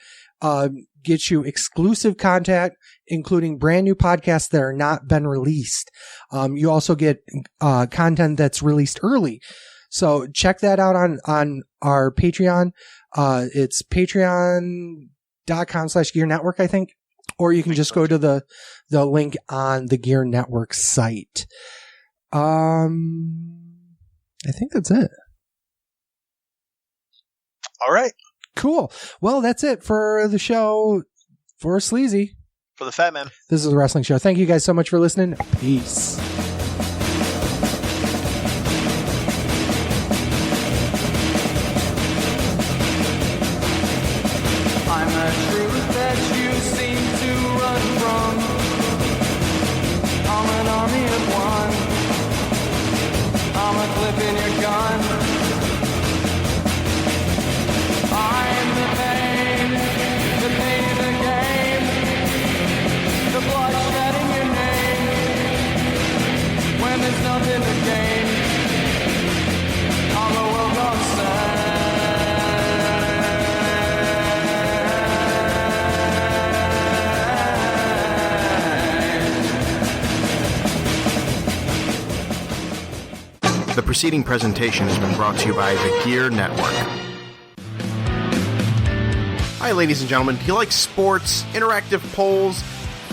gets you exclusive content, including brand new podcasts that are not been released. You also get content that's released early. So check that out on our Patreon. It's patreon.com/Gear Network, I think. Or you can just go to the link on the Gear Network site. I think that's it. All right. Cool. Well, that's it for the show for Sleazy. For the Fat Man. This is the Wrestling Show. Thank you guys so much for listening. Peace. I'm a truth that you seem to run from. I'm an army of one. I'm a clip in your gun. I'm the pain of the game, the bloodshed in your name, when there's nothing to gain. The preceding presentation has been brought to you by the Gear Network. Hi, ladies and gentlemen. Do you like sports, interactive polls,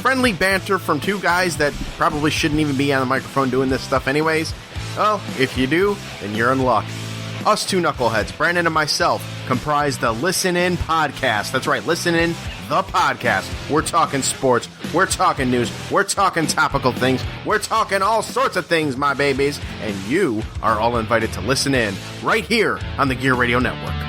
friendly banter from two guys that probably shouldn't even be on the microphone doing this stuff anyways? Well, if you do, then you're in luck. Us two knuckleheads, Brandon and myself, comprise the Listen In Podcast. That's right, Listen In, the podcast. We're talking sports, we're talking news, we're talking topical things, we're talking all sorts of things, my babies, and you are all invited to listen in right here on the Gear Radio Network.